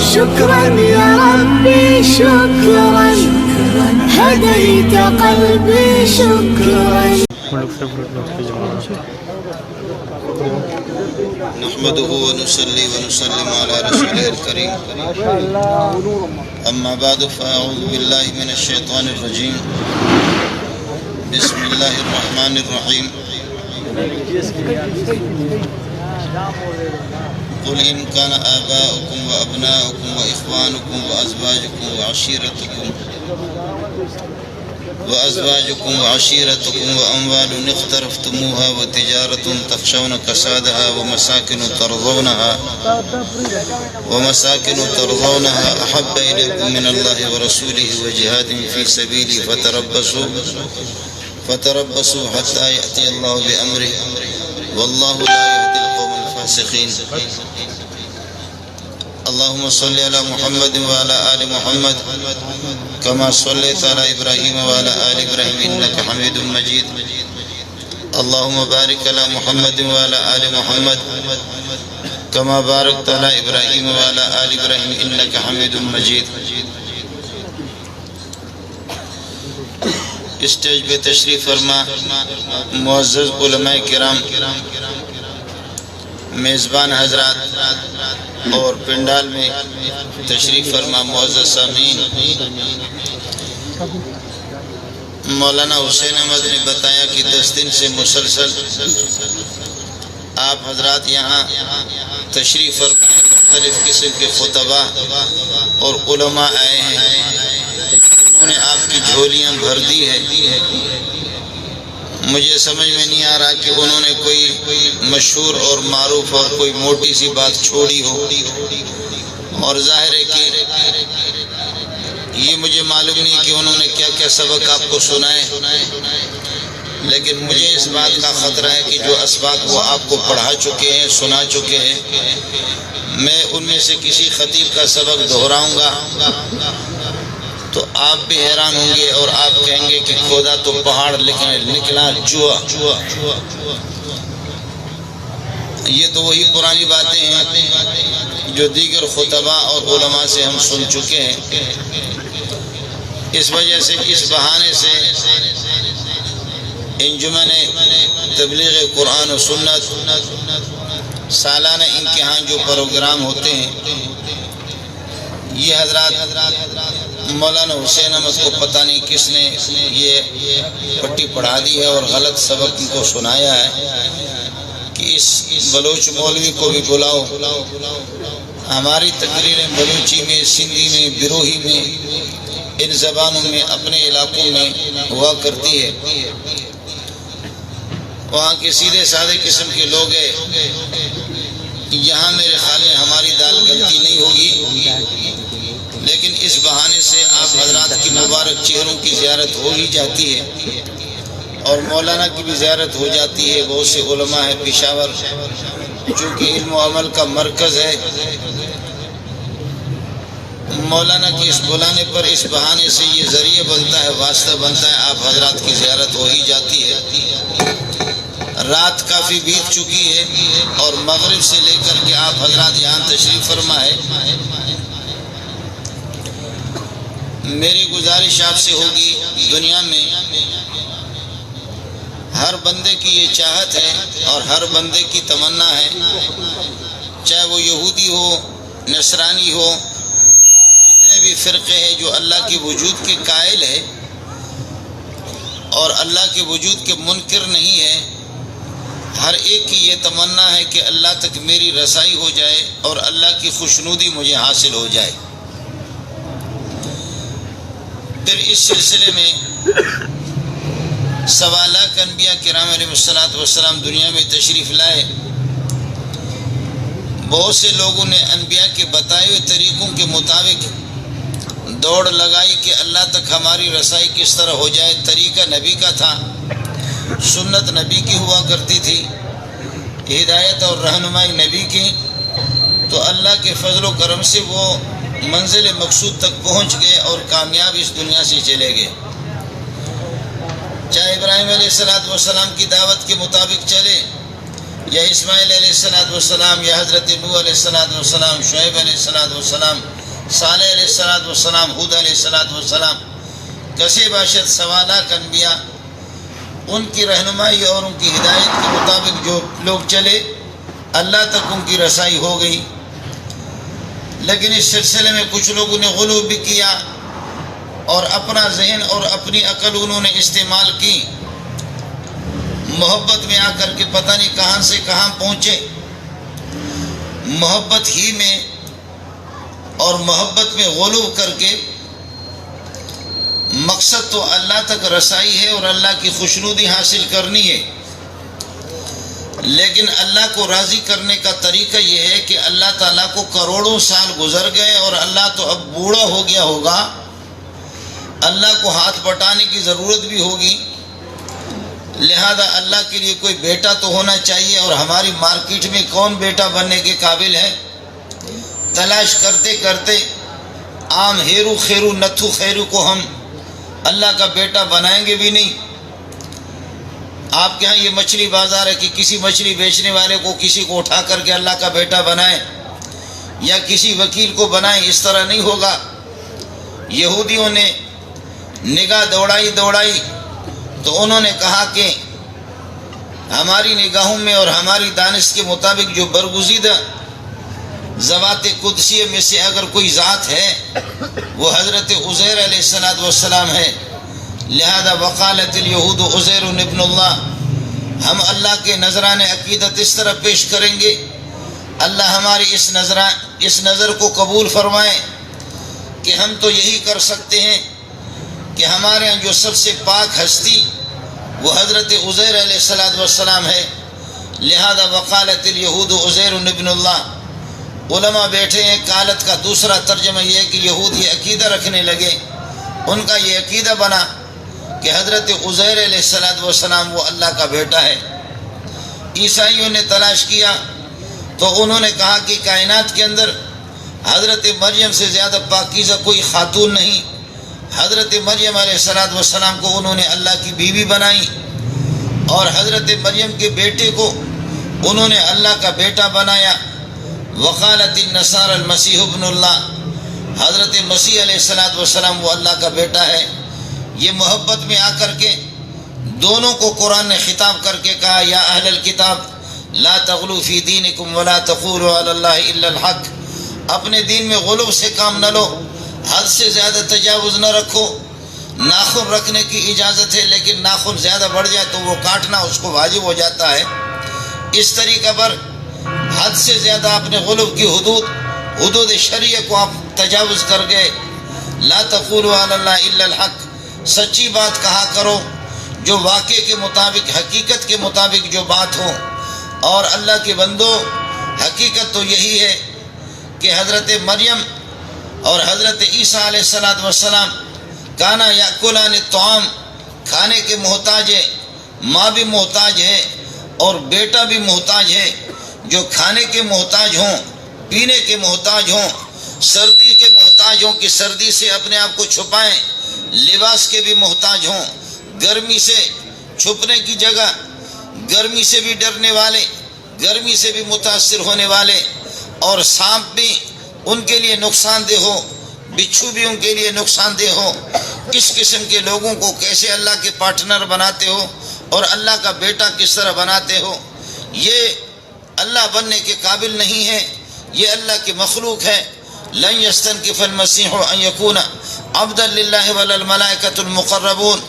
شكرا يا ربي شكرا هديت قلبي شكرا. نحمده ونصلي ونسلم على رسوله الكريم. أما بعد فأعوذ بالله من الشيطان الرجيم. بسم الله الرحمن الرحيم. قل إن كان آباؤكم وأبناؤكم وإخوانكم وأزواجكم وعشيرتكم وأموال اقترفتموها وتجارة تخشون كسادها ومساكن ترضونها أحب إليكم من الله ورسوله وجهاد في سبيله فتربصوا حتى يأتي الله بأمره والله لا يهدي القوم الفاسقين. اللهم صل على محمد وعلى آل محمد كما صليت على إبراهيم وعلى آل إبراهيم إنك حميد مجيد. اللهم بارك على محمد وعلى آل محمد كما باركت على إبراهيم وعلى آل إبراهيم إنك حميد مجيد. اسٹیج پہ تشریف فرما معزز علماء کرام، میزبان حضرات اور پنڈال میں تشریف فرما معزز سامعین. مولانا حسین احمد نے بتایا کہ 10 دن سے مسلسل آپ حضرات یہاں تشریف فرما مختلف قسم کے خطباء اور علماء آئے ہیں. انہوں نے آپ کی جھولیاں بھر دی ہے. مجھے سمجھ میں نہیں آ رہا کہ انہوں نے کوئی مشہور اور معروف اور کوئی موٹی سی بات چھوڑی ہو، اور ظاہر ہے کہ یہ مجھے معلوم نہیں کہ انہوں نے کیا کیا سبق آپ کو سنائے، لیکن مجھے اس بات کا خطرہ ہے کہ جو اسباق وہ آپ کو پڑھا چکے ہیں، سنا چکے ہیں، میں ان میں سے کسی خطیب کا سبق دہراؤں گا تو آپ بھی حیران ہوں گے اور آپ کہیں گے کہ کھودا تو پہاڑ لیکن نکلا چوہا. یہ تو وہی پرانی باتیں ہیں جو دیگر خطباء اور علماء سے ہم سن چکے ہیں. اس وجہ سے اس بہانے سے انجمن تبلیغ قرآن و سنت سالانہ امتحان جو پروگرام ہوتے ہیں، یہ حضرات مولانا حسین احمد کو پتہ نہیں کس نے یہ پٹی پڑھا دی ہے اور غلط سبق ان کو سنایا ہے کہ اس بلوچ مولوی کو بھی بلاؤ. ہماری تقریریں بلوچی میں، سندھی میں، بروہی میں، ان زبانوں میں اپنے علاقوں میں ہوا کرتی ہے. وہاں کے سیدھے سادے قسم کے لوگ ہیں. یہاں میرے خیال میں ہماری دال غلطی نہیں ہوگی، لیکن اس بہانے سے آپ حضرات کی مبارک چہروں کی زیارت ہو ہی جاتی ہے اور مولانا کی بھی زیارت ہو جاتی ہے. بہت سے علماء ہیں پشاور، چونکہ علم و عمل کا مرکز ہے. مولانا کی اس بلانے پر اس بہانے سے یہ ذریعہ بنتا ہے، واسطہ بنتا ہے، آپ حضرات کی زیارت ہو ہی جاتی ہے. رات کافی بیت چکی ہے اور مغرب سے لے کر کے آپ حضرات یہاں تشریف فرما ہے. میری گزارش آپ سے ہوگی، دنیا میں ہر بندے کی یہ چاہت ہے اور ہر بندے کی تمنا ہے، چاہے وہ یہودی ہو، نصرانی ہو، جتنے بھی فرقے ہیں جو اللہ کے وجود کے قائل ہے اور اللہ کے وجود کے منکر نہیں ہے، ہر ایک کی یہ تمنا ہے کہ اللہ تک میری رسائی ہو جائے اور اللہ کی خوشنودی مجھے حاصل ہو جائے. پھر اس سلسلے میں 1.25 لاکھ انبیاء کرام علیہ السلام دنیا میں تشریف لائے. بہت سے لوگوں نے انبیاء کے بتائے ہوئے طریقوں کے مطابق دوڑ لگائی کہ اللہ تک ہماری رسائی کس طرح ہو جائے. طریقہ نبی کا تھا، سنت نبی کی ہوا کرتی تھی، ہدایت اور رہنمائی نبی کی. تو اللہ کے فضل و کرم سے وہ منزل مقصود تک پہنچ گئے اور کامیاب اس دنیا سے چلے گئے. چاہے ابراہیم علیہ السلام کی دعوت کے مطابق چلے، یا اسماعیل علیہ السلام، یا حضرت نوح علیہ السلام، شعیب علیہ السلام، صالح علیہ السلام، ہود علیہ السلام، کثیر باشد سوالات انبیاء، ان کی رہنمائی اور ان کی ہدایت کے مطابق جو لوگ چلے اللہ تک ان کی رسائی ہو گئی۔ لیکن اس سلسلے میں کچھ لوگوں نے غلو بھی کیا اور اپنا ذہن اور اپنی عقل انہوں نے استعمال کی، محبت میں آ کر کے پتہ نہیں کہاں سے کہاں پہنچے۔ محبت ہی میں اور محبت میں غلو کر کے مقصد تو اللہ تک رسائی ہے اور اللہ کی خوشنودی حاصل کرنی ہے، لیکن اللہ کو راضی کرنے کا طریقہ یہ ہے کہ اللہ تعالیٰ کو کروڑوں سال گزر گئے اور اللہ تو اب بوڑھا ہو گیا ہوگا، اللہ کو ہاتھ بٹانے کی ضرورت بھی ہوگی، لہذا اللہ کے لیے کوئی بیٹا تو ہونا چاہیے، اور ہماری مارکیٹ میں کون بیٹا بننے کے قابل ہے؟ تلاش کرتے کرتے عام ہیرو خیرو نتھو خیرو کو ہم اللہ کا بیٹا بنائیں گے بھی نہیں۔ آپ کے ہاں یہ مچھلی بازار ہے کہ کسی مچھلی بیچنے والے کو کسی کو اٹھا کر کے اللہ کا بیٹا بنائیں یا کسی وکیل کو بنائیں، اس طرح نہیں ہوگا۔ یہودیوں نے نگاہ دوڑائی تو انہوں نے کہا کہ ہماری نگاہوں میں اور ہماری دانش کے مطابق جو برگزیدہ ذوات قدسیہ میں سے اگر کوئی ذات ہے وہ حضرت عزیر علیہ السلام ہے، لہذا وقالت الیہود عزیر ابن اللہ، ہم اللہ کے نذران عقیدت اس طرح پیش کریں گے، اللہ ہماری اس نظر کو قبول فرمائے کہ ہم تو یہی کر سکتے ہیں کہ ہمارے ہاں جو سب سے پاک ہستی وہ حضرت عزیر علیہ السلام ہے، لہذا وقالت الیہود عزیر ابن اللہ۔ علماء بیٹھے ہیں، قالت کا دوسرا ترجمہ یہ ہے کہ یہود یہ عقیدہ رکھنے لگے، ان کا یہ عقیدہ بنا کہ حضرت عزیر علیہ السلام وہ اللہ کا بیٹا ہے۔ عیسائیوں نے تلاش کیا تو انہوں نے کہا کہ کائنات کے اندر حضرت مریم سے زیادہ پاکیزہ کوئی خاتون نہیں، حضرت مریم علیہ السلام کو انہوں نے اللہ کی بیوی بنائی، اور حضرت مریم کے بیٹے کو انہوں نے اللہ کا بیٹا بنایا۔ وقالت النصارى المسیح ابن اللہ، حضرت مسیح علیہ السلام وہ اللہ کا بیٹا ہے۔ یہ محبت میں آ کر کے دونوں کو قرآن نے خطاب کر کے کہا، یا اہل الکتاب لا تغلوا فی دینکم ولا تقولوا علی اللہ الا الحق، اپنے دین میں غلو سے کام نہ لو، حد سے زیادہ تجاوز نہ رکھو۔ ناخن رکھنے کی اجازت ہے، لیکن ناخن زیادہ بڑھ جائے تو وہ کاٹنا اس کو واجب ہو جاتا ہے۔ اس طریقہ پر حد سے زیادہ اپنے غلو کی حدود شریعہ کو آپ تجاوز کر گئے۔ لا تقولوا علی اللہ الا الحق، سچی بات کہا کرو جو واقع کے مطابق، حقیقت کے مطابق جو بات ہو۔ اور اللہ کے بندو، حقیقت تو یہی ہے کہ حضرت مریم اور حضرت عیسیٰ علیہ السلام کانا یاکلان الطعام، کھانے کے محتاج ہے، ماں بھی محتاج ہے اور بیٹا بھی محتاج ہے۔ جو کھانے کے محتاج ہوں، پینے کے محتاج ہوں، سردی کے محتاج ہوں کہ سردی سے اپنے آپ کو چھپائیں، لباس کے بھی محتاج ہوں، گرمی سے چھپنے کی جگہ، گرمی سے بھی ڈرنے والے، گرمی سے بھی متاثر ہونے والے، اور سانپ بھی ان کے لیے نقصان دہ ہو، بچھو بھی ان کے لیے نقصان دہ ہو، اس قسم کے لوگوں کو کیسے اللہ کے پارٹنر بناتے ہو اور اللہ کا بیٹا کس طرح بناتے ہو؟ یہ اللہ بننے کے قابل نہیں ہے، یہ اللہ کی مخلوق ہے۔ لن یستنکف المسیح ان یکون عبدا للہ ولا الملائکۃ المقربون۔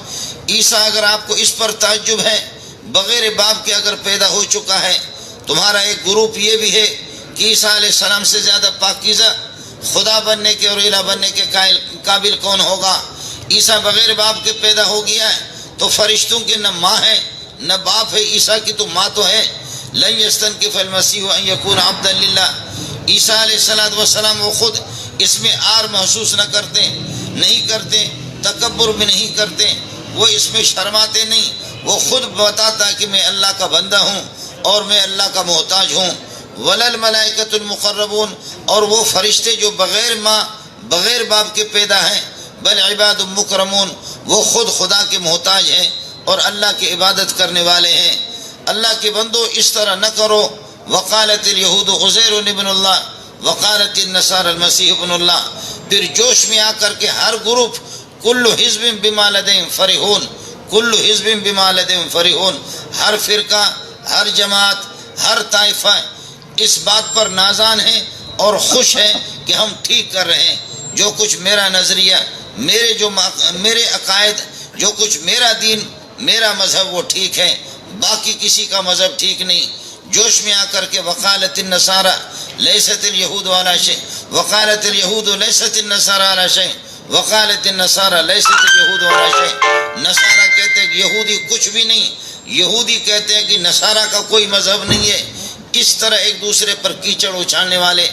عیسیٰ اگر آپ کو اس پر تعجب ہے، بغیر باپ کے اگر پیدا ہو چکا ہے، تمہارا ایک گروپ یہ بھی ہے کہ عیسیٰ علیہ السلام سے زیادہ پاکیزہ خدا بننے کے اور الہ بننے کے قابل کون ہوگا؟ عیسیٰ بغیر باپ کے پیدا ہو گیا ہے، تو فرشتوں کے نہ ماں ہے نہ باپ ہے، عیسیٰ کی تو ماں تو ہے۔ لن یستنکف المسیح ان یکون عبدا للہ۔ عیسیٰ علیہ السلام وہ خود اس میں آر محسوس نہ کرتے، نہیں کرتے، تکبر بھی نہیں کرتے، وہ اس میں شرماتے نہیں، وہ خود بتاتا کہ میں اللہ کا بندہ ہوں اور میں اللہ کا محتاج ہوں۔ ولا الملائکۃ المقربون، اور وہ فرشتے جو بغیر ماں بغیر باپ کے پیدا ہیں، بل عباد مکرمون، وہ خود خدا کے محتاج ہیں اور اللہ کی عبادت کرنے والے ہیں۔ اللہ کے بندو اس طرح نہ کرو۔ وقالت الیہود عزیر ابن اللہ، وقالت النصارى المسیح ابن اللہ. پھر جوش میں آ کر کے ہر گروپ کل حزب بما لدیہم فرحون، کل حزب بما لدیہم فرحون، ہر فرقہ، ہر جماعت، ہر طائفہ اس بات پر نازان ہے اور خوش ہے کہ ہم ٹھیک کر رہے ہیں. جو کچھ میرا نظریہ، میرے عقائد، جو کچھ میرا دین، میرا مذہب وہ ٹھیک ہے، باقی کسی کا مذہب ٹھیک نہیں. جوش میں آ کر کے وقالت النصارى لیست الیہود علی شیء، وقالت الیہود لیست النصارى علی شیء، وقالت النصارى لیست الیہود علی شیء. نصارہ کہتے ہیں کہ یہودی کچھ بھی نہیں، یہودی کہتے ہیں کہ نصارہ کا کوئی مذہب نہیں ہے. اس طرح ایک دوسرے پر کیچڑ اچھالنے والے.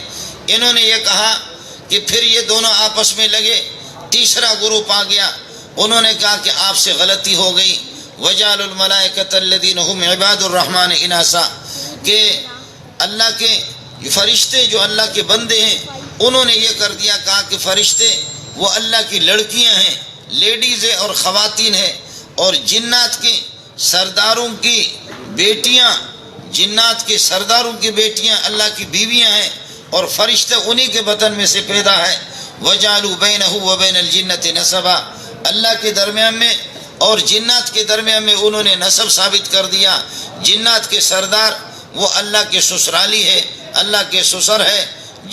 انہوں نے یہ کہا کہ پھر یہ دونوں آپس میں لگے. تیسرا گروپ آ گیا، انہوں نے کہا کہ آپ سے غلطی ہو گئی. وَجَعَلُوا الْمَلَائِكَةَ الَّذِينَ هُمْ عِبَادُ الرَّحْمَنِ إِنَاثًا، کہ اللہ کے فرشتے جو اللہ کے بندے ہیں انہوں نے یہ کر دیا، کہا کہ فرشتے وہ اللہ کی لڑکیاں ہیں، لیڈیز ہیں اور خواتین ہیں، اور جنات کے سرداروں کی بیٹیاں، جنات کے سرداروں کی بیٹیاں اللہ کی بیویاں ہیں، اور فرشتے انہی کے بطن میں سے پیدا ہے. وَجَعَلُوا بَيْنَهُ وَبَيْنَ الْجِنَّةِ نَسَبًا، اللہ کے درمیان میں اور جنات کے درمیان میں انہوں نے نسب ثابت کر دیا. جنات کے سردار وہ اللہ کے سسرالی ہے، اللہ کے سسر ہے.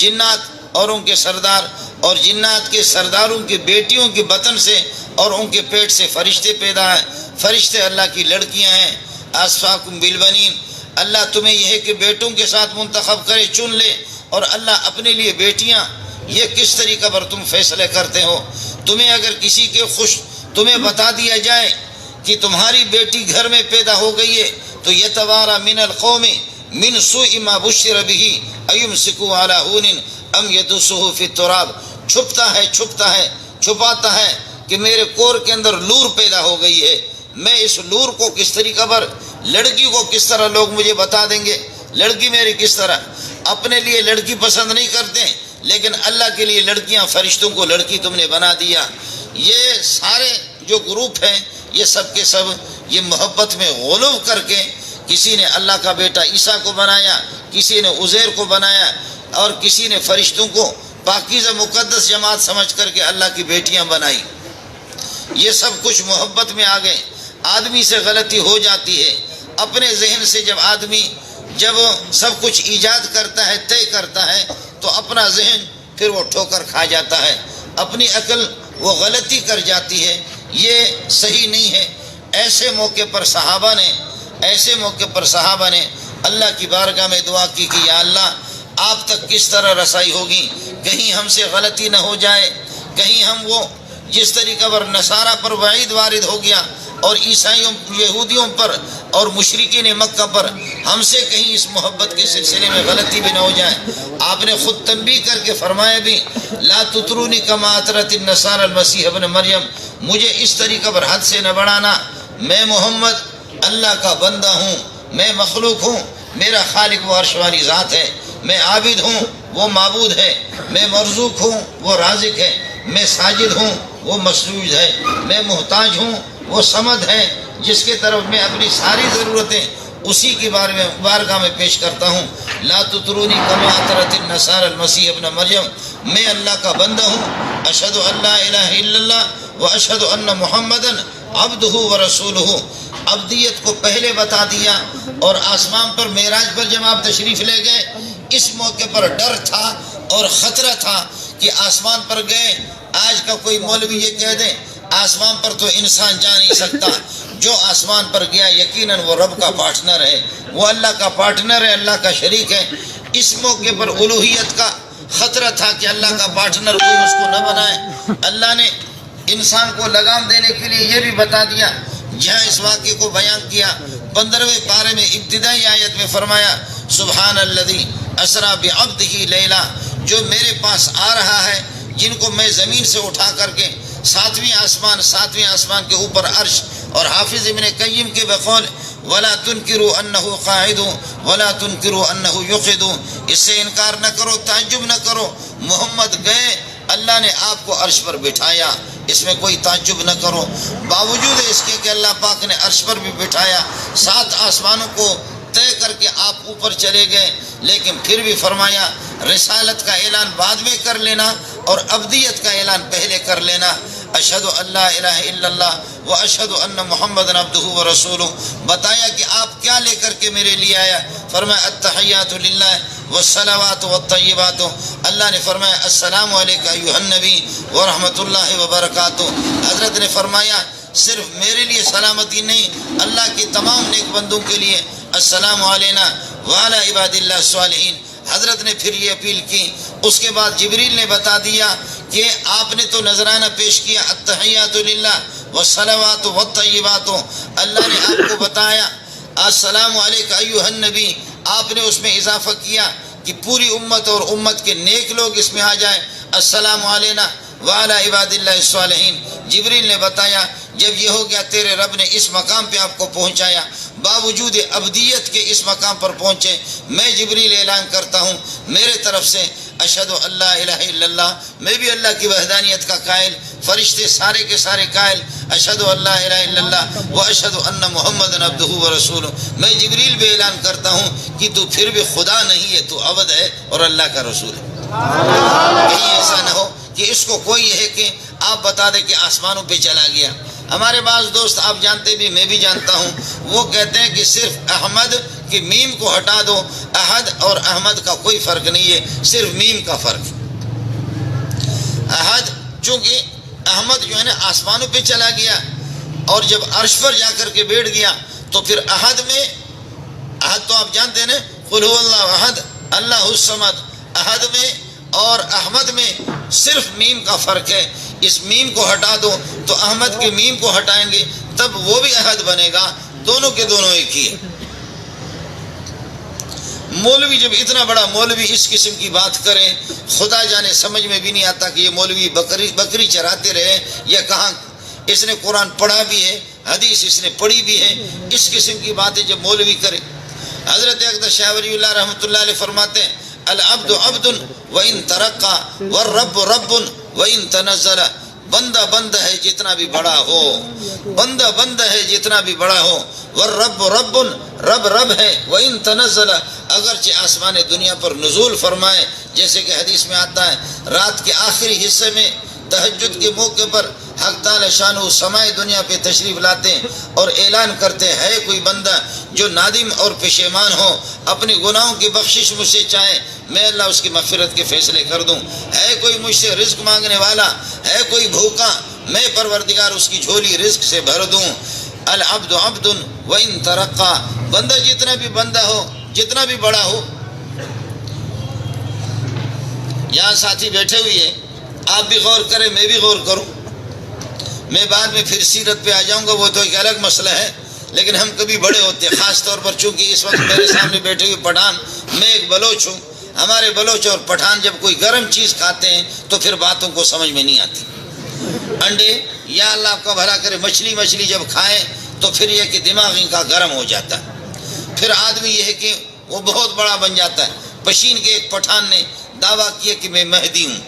جنات اور ان کے سردار، اور جنات کے سرداروں کی بیٹیوں کے بطن سے اور ان کے پیٹ سے فرشتے پیدا ہیں. فرشتے اللہ کی لڑکیاں ہیں. اصفاکم بالبنین، اللہ تمہیں یہ ہے کہ بیٹوں کے ساتھ منتخب کرے، چن لے، اور اللہ اپنے لیے بیٹیاں. یہ کس طریقہ پر تم فیصلے کرتے ہو؟ تمہیں اگر کسی کے تمہیں بتا دیا جائے کہ تمہاری بیٹی گھر میں پیدا ہو گئی ہے تو یتوارا من القوم من سوء ما بشر به ایمسکو علی ہون ام یدسہ فی التراب، چھپاتا ہے کہ میرے کور کے اندر لور پیدا ہو گئی ہے. میں اس لور کو کس طریقہ پر، لڑکی کو کس طرح لوگ مجھے بتا دیں گے؟ لڑکی میری کس طرح؟ اپنے لیے لڑکی پسند نہیں کرتے، لیکن اللہ کے لیے لڑکیاں، فرشتوں کو لڑکی تم نے بنا دیا. یہ سارے جو گروپ ہیں یہ سب کے سب یہ محبت میں غلو کر کے کسی نے اللہ کا بیٹا عیسیٰ کو بنایا، کسی نے عزیر کو بنایا، اور کسی نے فرشتوں کو پاکیزہ مقدس جماعت سمجھ کر کے اللہ کی بیٹیاں بنائی. یہ سب کچھ محبت میں آ گئے. آدمی سے غلطی ہو جاتی ہے. اپنے ذہن سے جب سب کچھ ایجاد کرتا ہے، طے کرتا ہے، تو اپنا ذہن پھر وہ ٹھوکر کھا جاتا ہے. اپنی عقل وہ غلطی کر جاتی ہے. یہ صحیح نہیں ہے. ایسے موقع پر صحابہ نے اللہ کی بارگاہ میں دعا کی کہ یا اللہ آپ تک کس طرح رسائی ہوگی، کہیں ہم سے غلطی نہ ہو جائے، کہیں ہم وہ جس طریقہ پر نصارہ پر وعید وارد ہو گیا اور عیسائیوں، یہودیوں پر اور مشرکین مکہ پر، ہم سے کہیں اس محبت کے سلسلے میں غلطی بھی نہ ہو جائے. آپ نے خود تنبیہ کر کے فرمایا بھی لا تطرونی کما اطرت النصارى المسیح ابن مریم، مجھے اس طریقہ پر حد سے نہ بڑھانا. میں محمد اللہ کا بندہ ہوں، میں مخلوق ہوں، میرا خالق وہ عرش والی ذات ہے. میں عابد ہوں، وہ معبود ہے. میں مرزوق ہوں، وہ رازق ہے. میں ساجد ہوں، وہ مسجود ہے. میں محتاج ہوں، وہ صمد ہے جس کے طرف میں اپنی ساری ضرورتیں اسی کی بارگاہ میں پیش کرتا ہوں. لا تطرونی کما اطرت النصارى المسیح ابن مریم، میں اللہ کا بندہ ہوں. اشہد ان لا الہ الا اللہ و اشہد ان محمدا عبدہ و رسولہ. عبدیت کو پہلے بتا دیا، اور آسمان پر معراج پر جب آپ تشریف لے گئے، اس موقع پر ڈر تھا اور خطرہ تھا کہ آسمان پر گئے. آج کا کوئی مولوی یہ کہہ دے آسمان پر تو انسان جا نہیں سکتا. جو آسمان پر گیا یقیناً وہ رب کا پارٹنر ہے، وہ اللہ کا پارٹنر ہے، اللہ کا شریک ہے. اس موقع پر الوہیت کا خطرہ تھا کہ اللہ کا پارٹنر کوئی اس کو نہ بنائے. اللہ نے انسان کو لگام دینے کے لیے یہ بھی بتا دیا، جہاں اس واقعے کو بیان کیا 15ویں پارے میں ابتدائی آیت میں فرمایا سبحان الذی اسریٰ بعبدہ لیلا، جو میرے پاس آ رہا ہے، جن کو میں زمین سے اٹھا کر کے ساتویں آسمان کے اوپر عرش. اور حافظ ابن قیم کے بقول ولا تنکروا انہ قاعد ولا تنکروا انہ یقعد، اس سے انکار نہ کرو، تعجب نہ کرو، محمد گئے، اللہ نے آپ کو عرش پر بٹھایا، اس میں کوئی تعجب نہ کرو. باوجود اس کے کہ اللہ پاک نے عرش پر بھی بٹھایا، 7 آسمانوں کو طے کر کے آپ اوپر چلے گئے، لیکن پھر بھی فرمایا رسالت کا اعلان بعد میں کر لینا اور ابدیت کا اعلان پہلے کر لینا. اشہد ان لا الہ الا اللہ و اشہد ان محمد عبدہ و رسولہ. بتایا کہ آپ کیا لے کر کے میرے لیے آیا. فرمایا التحیات للہ والصلوات والطیبات. اللہ نے فرمایا السلام علیکہ ایھا النبی ورحمۃ اللہ وبرکاتہ. حضرت نے فرمایا صرف میرے لیے سلامتی نہیں، اللہ کے تمام نیک بندوں کے لیے السلام علینا وعلی عباد اللہ الصالحین. حضرت نے پھر یہ اپیل کی. اس کے بعد جبریل نے بتا دیا کہ آپ نے تو نذرانہ پیش کیا التحیات للہ والصلوات والطیبات. اللہ نے آپ کو بتایا السلام علیکہ ایھا النبی. آپ نے اس میں اضافہ کیا کہ پوری امت اور امت کے نیک لوگ اس میں آ جائیں. السلام علینا وعلی عباد اللہ الصالحین. جبریل نے بتایا جب یہ ہو گیا تیرے رب نے اس مقام پہ آپ کو پہنچایا، باوجود ابدیت کے اس مقام پر پہنچے. میں جبریل اعلان کرتا ہوں میرے طرف سے اشہد ان لا الہ الا اللہ. میں بھی اللہ کی وحدانیت کا قائل، فرشتے سارے کے سارے قائل اشہد ان لا الہ الا اللہ و اشہد ان محمد عبدہ و رسولہ. میں جبریل بھی اعلان کرتا ہوں کہ تو پھر بھی خدا نہیں ہے، تو عبد ہے اور اللہ کا رسول ہے. کہیں ایسا نہ ہو کہ اس کو کوئی ہے کہ آپ بتا دیں کہ آسمانوں پہ چلا گیا. ہمارے بعض دوست آپ جانتے بھی میں بھی جانتا ہوں، وہ کہتے ہیں کہ صرف احمد کی میم کو ہٹا دو. احد اور احمد کا کوئی فرق نہیں ہے، صرف میم کا فرق. احد چونکہ احمد جو ہے نا آسمانوں پہ چلا گیا اور جب عرش پر جا کر کے بیٹھ گیا تو پھر احد میں، احد تو آپ جانتے ہیں نا قل هو اللہ احد اللہ الصمد. احد میں اور احمد میں صرف میم کا فرق ہے. اس میم کو ہٹا دو تو احمد کے میم کو ہٹائیں گے تب وہ بھی احد بنے گا. دونوں کے دونوں ایک ہی ہے. مولوی جب اتنا بڑا مولوی اس قسم کی بات کرے، خدا جانے سمجھ میں بھی نہیں آتا کہ یہ مولوی بکری چراتے رہے یا کہاں. اس نے قرآن پڑھا بھی ہے، حدیث اس نے پڑھی بھی ہے. اس قسم کی باتیں جب مولوی کرے. حضرت اقدس شاہ ولی اللہ رحمۃ اللہ علیہ فرماتے ہیں العبد عبد وان ترقى والرب رب وان تنزل. بندہ بندہ ہے جتنا بھی بڑا ہو، بندہ بندہ ہے جتنا بھی بڑا ہو. والرب رب رب رب ہے. وان تنزل اگرچہ آسمان دنیا پر نزول فرمائے، جیسے کہ حدیث میں آتا ہے رات کے آخری حصے میں تہجد کے موقع پر حق تعالی شانہ سمائے دنیا پہ تشریف لاتے ہیں اور اعلان کرتے ہیں ہے کوئی بندہ جو نادم اور پشیمان ہو، اپنے گناہوں کی بخشش مجھ سے چاہے، میں اللہ اس کی مغفرت کے فیصلے کر دوں. ہے کوئی مجھ سے رزق مانگنے والا، ہے کوئی بھوکا، میں پروردگار اس کی جھولی رزق سے بھر دوں. العبد عبد وان ترقى. بندہ جتنا بھی بندہ ہو، جتنا بھی بڑا ہو. یہاں ساتھی بیٹھے ہوئے ہیں، آپ بھی غور کریں میں بھی غور کروں. میں بعد میں پھر سیرت پہ آ جاؤں گا، وہ تو ایک الگ مسئلہ ہے. لیکن ہم کبھی بڑے ہوتے ہیں، خاص طور پر چونکہ اس وقت میرے سامنے بیٹھے ہوئے پٹھان، میں ایک بلوچ ہوں. ہمارے بلوچ اور پٹھان جب کوئی گرم چیز کھاتے ہیں تو پھر باتوں کو سمجھ میں نہیں آتی. انڈے یا اللہ آپ کا بھلا کرے مچھلی جب کھائیں تو پھر یہ کہ دماغ ان کا گرم ہو جاتا ہے. پھر آدمی یہ ہے کہ وہ بہت بڑا بن جاتا ہے. پشین کے ایک پٹھان نے دعویٰ کیا کہ میں مہدی ہوں.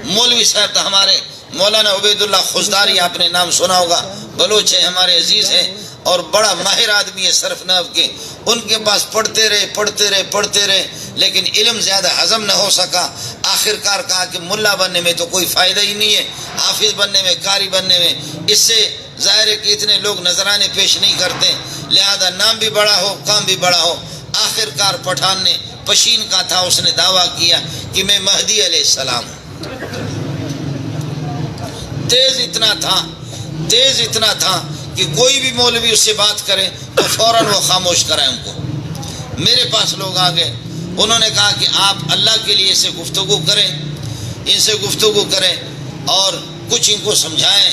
مولوی صاحب تو ہمارے مولانا عبید اللہ خزداری، آپ نے نام سنا ہوگا، بلوچ ہیں، ہمارے عزیز ہیں اور بڑا ماہر آدمی ہے صرف نحو کے. ان کے پاس پڑھتے رہے لیکن علم زیادہ ہضم نہ ہو سکا. آخر کار کہا کہ ملا بننے میں تو کوئی فائدہ ہی نہیں ہے، حافظ بننے میں، قاری بننے میں. اس سے ظاہر ہے کہ اتنے لوگ نذرانے پیش نہیں کرتے، لہذا نام بھی بڑا ہو کام بھی بڑا ہو. آخر کار پٹھان نے پشین کا تھا، اس نے دعویٰ کیا کہ میں مہدی علیہ السلام ہوں. تیز اتنا تھا کہ کوئی بھی مولوی اس سے بات کرے تو فوراً وہ خاموش کرائے. ان کو میرے پاس لوگ آ گئے، انہوں نے کہا کہ آپ اللہ کے لیے سے گفتگو کریں، ان سے گفتگو کریں اور کچھ ان کو سمجھائیں.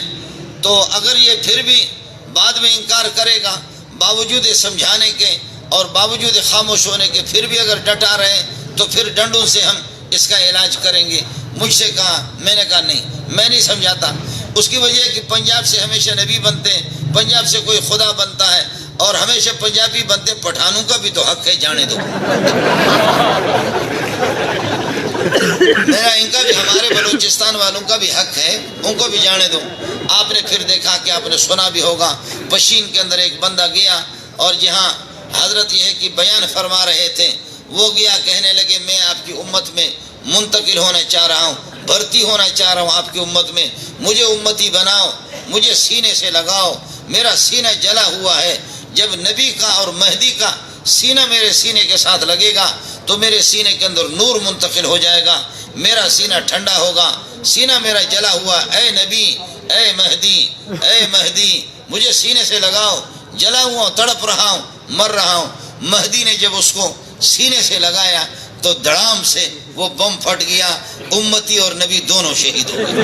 تو اگر یہ پھر بھی بعد میں انکار کرے گا، باوجود سمجھانے کے اور باوجود خاموش ہونے کے پھر بھی اگر ڈٹا رہے تو پھر ڈنڈوں سے ہم اس کا علاج کریں گے. مجھ سے کہا، میں نے کہا نہیں، میں نہیں سمجھاتا. اس کی وجہ ہے کہ پنجاب سے ہمیشہ نبی بنتے ہیں، پنجاب سے کوئی خدا بنتا ہے اور ہمیشہ پنجابی بنتے. پٹھانوں کا بھی تو حق ہے، جانے دو. میرا ان کا بھی، ہمارے بلوچستان والوں کا بھی حق ہے، ان کو بھی جانے دو. آپ نے پھر دیکھا کہ آپ نے سنا بھی ہوگا، پشین کے اندر ایک بندہ گیا اور جہاں حضرت یہ ہے کہ بیان فرما رہے تھے وہ گیا کہنے لگے میں آپ کی امت میں منتقل ہونا چاہ رہا ہوں، بھرتی ہونا چاہ رہا ہوں آپ کی امت میں، مجھے امتی بناؤ، مجھے سینے سے لگاؤ، میرا سینہ جلا ہوا ہے، جب نبی کا اور مہدی کا سینہ میرے سینے کے ساتھ لگے گا تو میرے سینے کے اندر نور منتقل ہو جائے گا، میرا سینہ ٹھنڈا ہوگا، سینہ میرا جلا ہوا، اے نبی اے مہدی مجھے سینے سے لگاؤ، جلا ہوا ہوں، تڑپ رہا ہوں، مر رہا ہوں۔ مہدی نے جب اس کو سینے سے لگایا تو دڑام سے وہ بم پھٹ گیا، امتی اور نبی دونوں شہید ہو گئے۔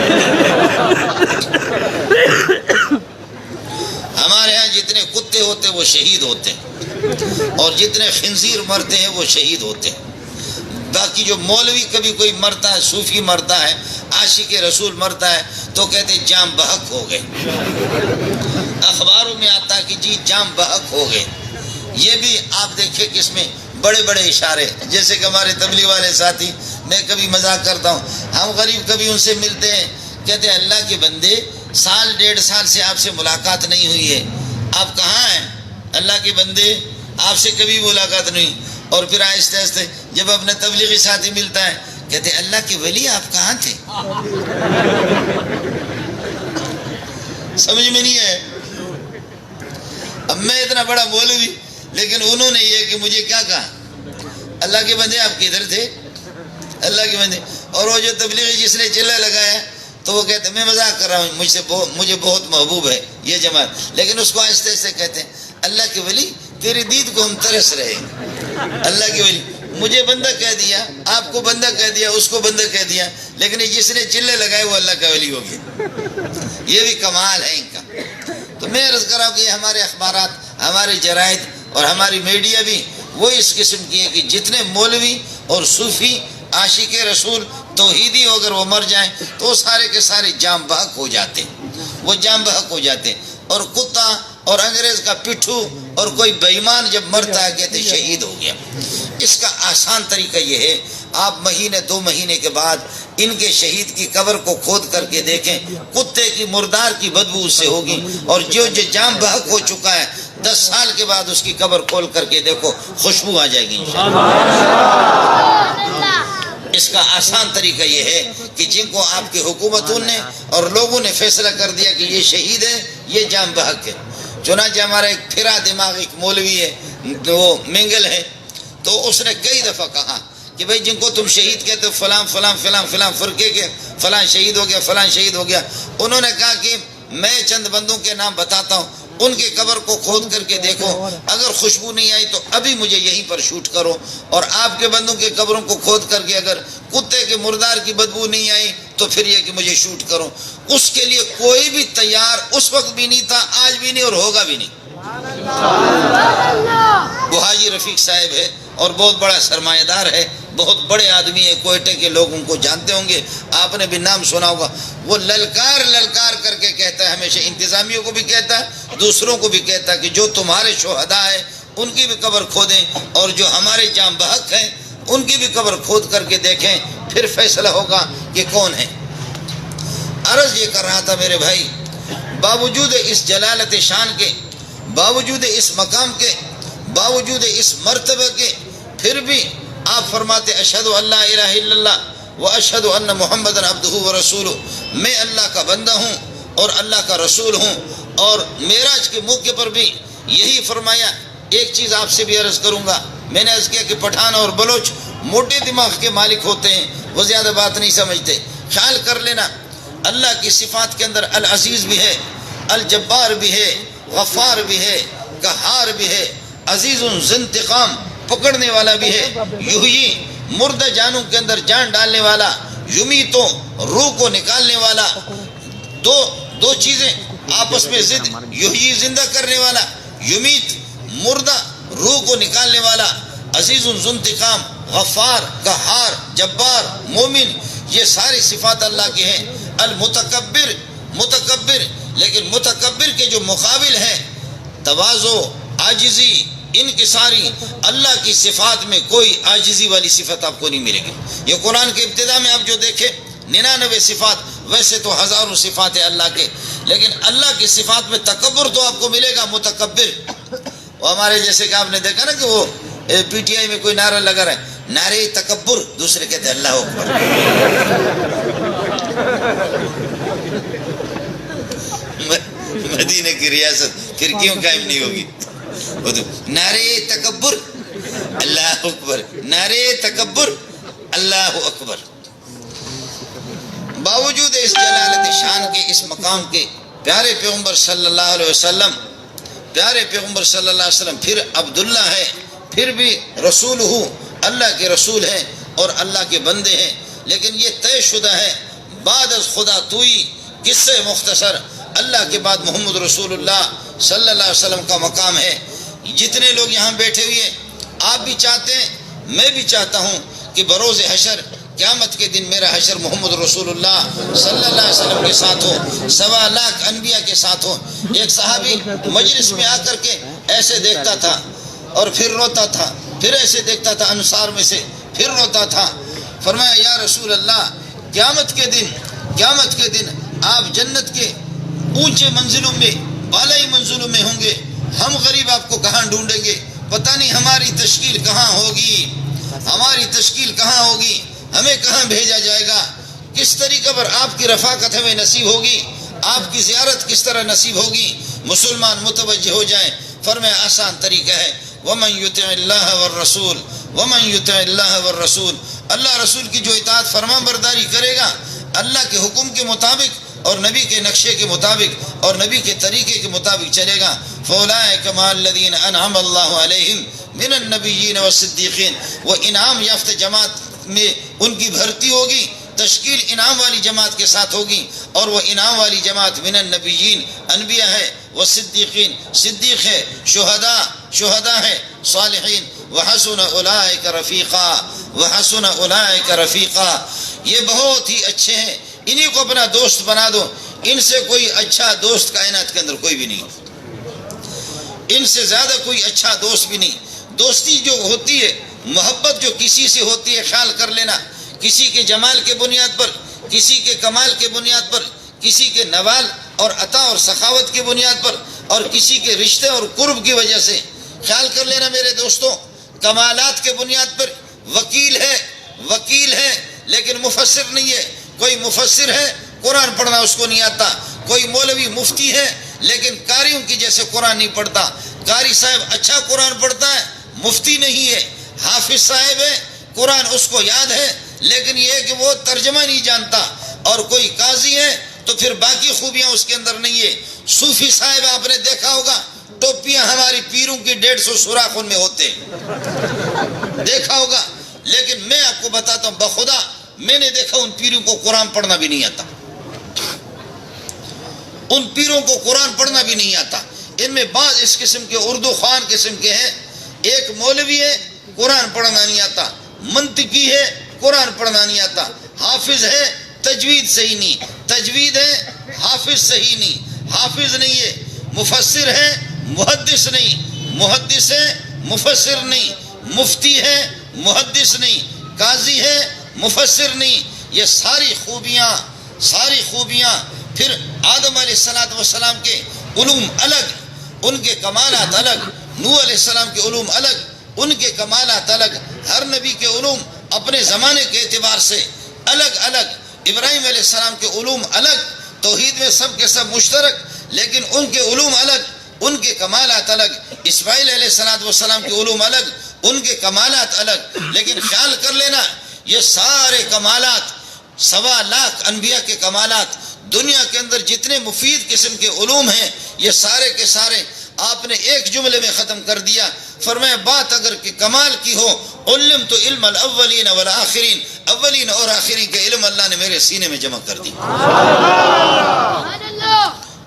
ہمارے ہاں جتنے کتے ہوتے وہ شہید ہوتے ہیں، اور جتنے خنزیر مرتے ہیں وہ شہید ہوتے ہیں۔ باقی جو مولوی کبھی کوئی مرتا ہے، صوفی مرتا ہے، عاشق رسول مرتا ہے تو کہتے ہیں جام بحق ہو گئے، اخباروں میں آتا ہے کہ جی جام بحق ہو گئے۔ یہ بھی آپ دیکھیں کہ اس میں بڑے بڑے اشارے، جیسے کہ ہمارے تبلیغ والے ساتھی، میں کبھی مذاق کرتا ہوں، ہم غریب کبھی ان سے ملتے ہیں، کہتے ہیں اللہ کے بندے سال ڈیڑھ سال سے آپ سے ملاقات نہیں ہوئی ہے، آپ کہاں ہیں؟ اللہ کے بندے آپ سے کبھی ملاقات نہیں ہوئی۔ اور پھر آہستہ آہستہ جب اپنا تبلیغی ساتھی ملتا ہے کہتے ہیں اللہ کے ولی آپ کہاں تھے؟ سمجھ میں نہیں ہے۔ اب میں اتنا بڑا مولوی، لیکن انہوں نے یہ کہ مجھے کیا کہا، اللہ کے بندے آپ کدھر تھے؟ اللہ کے بندے۔ اور وہ جو تبلیغی جس نے چلہ لگایا تو وہ کہتے ہیں میں مذاق کر رہا ہوں، مجھے بہت محبوب ہے یہ جماعت، لیکن اس کو آہستہ آہستہ کہتے ہیں اللہ کے ولی تیری دید کو ہم ترس رہے ہیں، اللہ کے ولی مجھے بندہ کہہ دیا، آپ کو بندہ کہہ دیا، اس کو بندہ کہہ دیا، لیکن جس نے چلے لگائے وہ اللہ کا ولی ہو گیا۔ یہ بھی کمال ہے ان کا۔ تو میں عرض کر رہا ہوں کہ ہمارے اخبارات، ہمارے جرائد اور ہماری میڈیا بھی وہ اس قسم کی ہے کہ جتنے مولوی اور صوفی عاشق رسول توحیدی اگر وہ مر جائیں تو وہ سارے کے سارے جام بحق ہو جاتے ہیں، وہ جام بحق ہو جاتے ہیں۔ اور کتا اور انگریز کا پٹھو اور کوئی بےایمان جب مرتا ہے کہتے شہید ہو گیا۔ اس کا آسان طریقہ یہ ہے، آپ مہینے دو مہینے کے بعد ان کے شہید کی قبر کو کھود کر کے دیکھیں، کتے کی مردار کی بدبو اس سے ہوگی، اور جو جام بحق ہو چکا ہے 10 سال کے بعد اس کی قبر کھول کر کے دیکھو خوشبو آ جائے گی انشاءاللہ۔ اس کا آسان طریقہ یہ ہے کہ جن کو آپ کی حکومتوں نے اور لوگوں نے فیصلہ کر دیا کہ یہ شہید ہے، یہ جام بحق ہے۔ چنانچہ ہمارا ایک پھرا دماغ ایک مولوی ہے، وہ منگل ہے، تو اس نے کئی دفعہ کہا کہ بھئی جن کو تم شہید کہتے ہو فلاں فلاں فلاں فلاں فرقے کے فلاں شہید ہو گیا، فلاں شہید ہو گیا۔ انہوں نے کہا کہ میں چند بندوں کے نام بتاتا ہوں، ان کی قبر کو کھود کر کے دیکھو، اگر خوشبو نہیں آئی تو ابھی مجھے یہیں پر شوٹ کرو، اور آپ کے بندوں کے قبروں کو کھود کر کے اگر کتے کے مردار کی بدبو نہیں آئی تو پھر یہ کہ مجھے شوٹ کرو۔ اس کے لیے کوئی بھی تیار اس وقت بھی نہیں تھا، آج بھی نہیں اور ہوگا بھی نہیں۔ وہ حاجی رفیق صاحب ہے اور بہت بڑا سرمایہ دار ہے، بہت بڑے آدمی ہے، کوئٹے کے لوگ ان کو جانتے ہوں گے، آپ نے بھی نام سنا ہوگا۔ وہ للکار کر کے کہتا ہے، ہمیشہ انتظامیوں کو بھی کہتا ہے، دوسروں کو بھی کہتا ہے کہ جو تمہارے شہداء ہیں ان کی بھی قبر کھودیں، اور جو ہمارے جام بحق ہیں ان کی بھی قبر کھود کر کے دیکھیں، پھر فیصلہ ہوگا کہ کون ہے۔ عرض یہ کر رہا تھا میرے بھائی، باوجود اس جلالت شان کے، باوجود اس مقام کے، باوجود اس مرتبہ کے، پھر بھی آپ فرماتے اشہد ان لا الہ الا اللہ واشہد ان محمد عبدہ ورسولہ، میں اللہ کا بندہ ہوں اور اللہ کا رسول ہوں۔ اور معراج کے موقع پر بھی یہی فرمایا۔ ایک چیز آپ سے بھی عرض کروں گا، میں نے عرض کیا کہ پٹھان اور بلوچ موٹے دماغ کے مالک ہوتے ہیں، وہ زیادہ بات نہیں سمجھتے۔ خیال کر لینا، اللہ کی صفات کے اندر العزیز بھی ہے، الجبار بھی ہے، غفار بھی ہے، قہار بھی ہے، عزیز ذوالانتقام پکڑنے والا بھی ہے، یحیی مردہ جانوں کے اندر جان ڈالنے والا، یمیتو روح کو نکالنے والا۔ دو چیزیں آپس میں ضد، یحیی زندہ کرنے والا، یمیت مردہ روح کو نکالنے والا، عزیز ذوالانتقام، غفار، قہار، جبار، مومن، یہ ساری صفات اللہ کی ہیں۔ المتکبر، متکبر، لیکن متکبر کے جو مقابل ہیں تواضع، عاجزی، انکساری، اللہ کی صفات میں کوئی عاجزی والی صفت آپ کو نہیں ملے گی۔ یہ قرآن کے ابتدا میں آپ جو دیکھیں 99 صفات، ویسے تو ہزاروں صفات ہیں اللہ کے، لیکن اللہ کی صفات میں تکبر تو آپ کو ملے گا، متکبر۔ وہ ہمارے جیسے کہ آپ نے دیکھا نا کہ وہ پی ٹی آئی میں کوئی نعرہ لگا رہا ہے، نعرے تکبر، دوسرے کہتے ہیں اللہ اکبر. مدینہ کی ریاست پھر کیوں قائم نہیں ہوگی؟ نعرے تکبر اللہ اکبر، نعرے تکبر اللہ اکبر. باوجود اس جلالت شان کے، اس مقام کے، پیارے پیغمبر صلی اللہ علیہ وسلم، پیارے پیغمبر صلی اللہ علیہ وسلم پھر عبداللہ ہے، پھر بھی رسول ہوں، اللہ کے رسول ہیں اور اللہ کے بندے ہیں. لیکن یہ طے شدہ ہے، بعد از خدا توئی، قصے مختصر، اللہ کے بعد محمد رسول اللہ صلی اللہ علیہ وسلم کا مقام ہے. جتنے لوگ یہاں بیٹھے ہوئے، آپ بھی چاہتے ہیں، میں بھی چاہتا ہوں کہ بروز حشر، قیامت کے دن میرا حشر محمد رسول اللہ صلی اللہ علیہ وسلم کے ساتھ ہو، 1.25 لاکھ انبیاء کے ساتھ ہو. ایک صحابی مجلس میں آ کر کے ایسے دیکھتا تھا اور پھر روتا تھا، پھر ایسے دیکھتا تھا انصار میں سے، پھر روتا تھا. فرمایا یا رسول اللہ، قیامت کے دن آپ جنت کے اونچے منزلوں میں، بالائی منزلوں میں ہوں گے، ہم غریب آپ کو کہاں ڈھونڈیں گے؟ پتہ نہیں ہماری تشکیل کہاں ہوگی، ہماری تشکیل کہاں ہوگی، ہمیں کہاں بھیجا جائے گا، کس طریقے پر آپ کی رفاقت ہمیں نصیب ہوگی، آپ کی زیارت کس طرح نصیب ہوگی، مسلمان متوجہ ہو جائیں. فرمایا آسان طریقہ ہے، وَمَنْ يُطِعِ اللَّهَ وَالرَّسُولِ وَمَنْ يُطِعِ اللَّهَ وَالرَّسُولِ. اللہ رسول کی جو اطاعت فرما برداری کرے گا، اللہ کے حکم کے مطابق اور نبی کے نقشے کے مطابق اور نبی کے طریقے کے مطابق چلے گا، فَأُولَٰئِكَ مَعَ الَّذِينَ أَنْعَمَ اللَّهُ عَلَيْهِمْ مِنَ النَّبِيِّينَ وَالصِّدِّيقِينَ. وہ انعام یافتہ جماعت میں ان کی بھرتی ہوگی، تشکیل انعام والی جماعت کے ساتھ ہوگی، اور وہ انعام والی جماعت من النبیین انبیاء ہے، وہ صدیقین صدیق ہے، شہداء ہے، صالحین. وحسن اولئک رفیقا، وحسن اولئک رفیقا. یہ بہت ہی اچھے ہیں، انہی کو اپنا دوست بنا دو. ان سے کوئی اچھا دوست کائنات کے اندر کوئی بھی نہیں، ان سے زیادہ کوئی اچھا دوست بھی نہیں. دوستی جو ہوتی ہے، محبت جو کسی سے ہوتی ہے، خیال کر لینا، کسی کے جمال کے بنیاد پر، کسی کے کمال کے بنیاد پر، کسی کے نوال اور عطا اور سخاوت کی بنیاد پر، اور کسی کے رشتے اور قرب کی وجہ سے. خیال کر لینا میرے دوستوں، کمالات کے بنیاد پر وکیل ہے لیکن مفسر نہیں ہے. کوئی مفسر ہے، قرآن پڑھنا اس کو نہیں آتا. کوئی مولوی مفتی ہے لیکن قاریوں کی جیسے قرآن نہیں پڑھتا. قاری صاحب اچھا قرآن پڑھتا ہے، مفتی نہیں ہے. حافظ صاحب ہے، قرآن اس کو یاد ہے لیکن یہ ہے کہ وہ ترجمہ نہیں جانتا. اور کوئی قاضی ہے تو پھر باقی خوبیاں اس کے اندر نہیں ہے. صوفی صاحب آپ نے دیکھا ہوگا، ٹوپیاں ہماری پیروں کی 150 سوراخ ان میں ہوتے دیکھا ہوگا. لیکن میں آپ کو بتاتا ہوں، بخدا میں نے دیکھا ان پیروں کو قرآن پڑھنا بھی نہیں آتا، ان پیروں کو قرآن پڑھنا بھی نہیں آتا. ان میں بعض اس قسم کے اردو خوان قسم کے ہیں. ایک مولوی ہے، قرآن پڑھنا نہیں آتا. منطقی ہے، قرآن پڑھنا نہیں آتا. حافظ ہے، تجوید صحیح نہیں. تجوید ہے، حافظ صحیح نہیں، حافظ نہیں ہے. مفسر ہے، محدث نہیں. محدث ہے، مفسر نہیں. مفتی ہے، محدث نہیں. قاضی ہے، مفسر نہیں. یہ ساری خوبیاں پھر آدم علیہ السلام کے علوم الگ، ان کے کمالات الگ. نوح علیہ السلام کے علوم الگ، ان کے کمالات الگ. ہر نبی کے علوم اپنے زمانے کے اعتبار سے الگ الگ. ابراہیم علیہ السلام کے علوم الگ، توحید میں سب کے سب مشترک، لیکن ان کے علوم الگ، ان کے کمالات الگ. اسماعیل علیہ السلام کے علوم الگ، ان کے کمالات الگ. لیکن خیال کر لینا، یہ سارے کمالات، 1.25 لاکھ انبیاء کے کمالات، دنیا کے اندر جتنے مفید قسم کے علوم ہیں، یہ سارے کے سارے آپ نے ایک جملے میں ختم کر دیا. فرمایا بات اگر کہ کمال کی ہو، علم تو علم الاولین والآخرین، اولین اور آخرین کے علم اللہ نے میرے سینے میں جمع کر دی.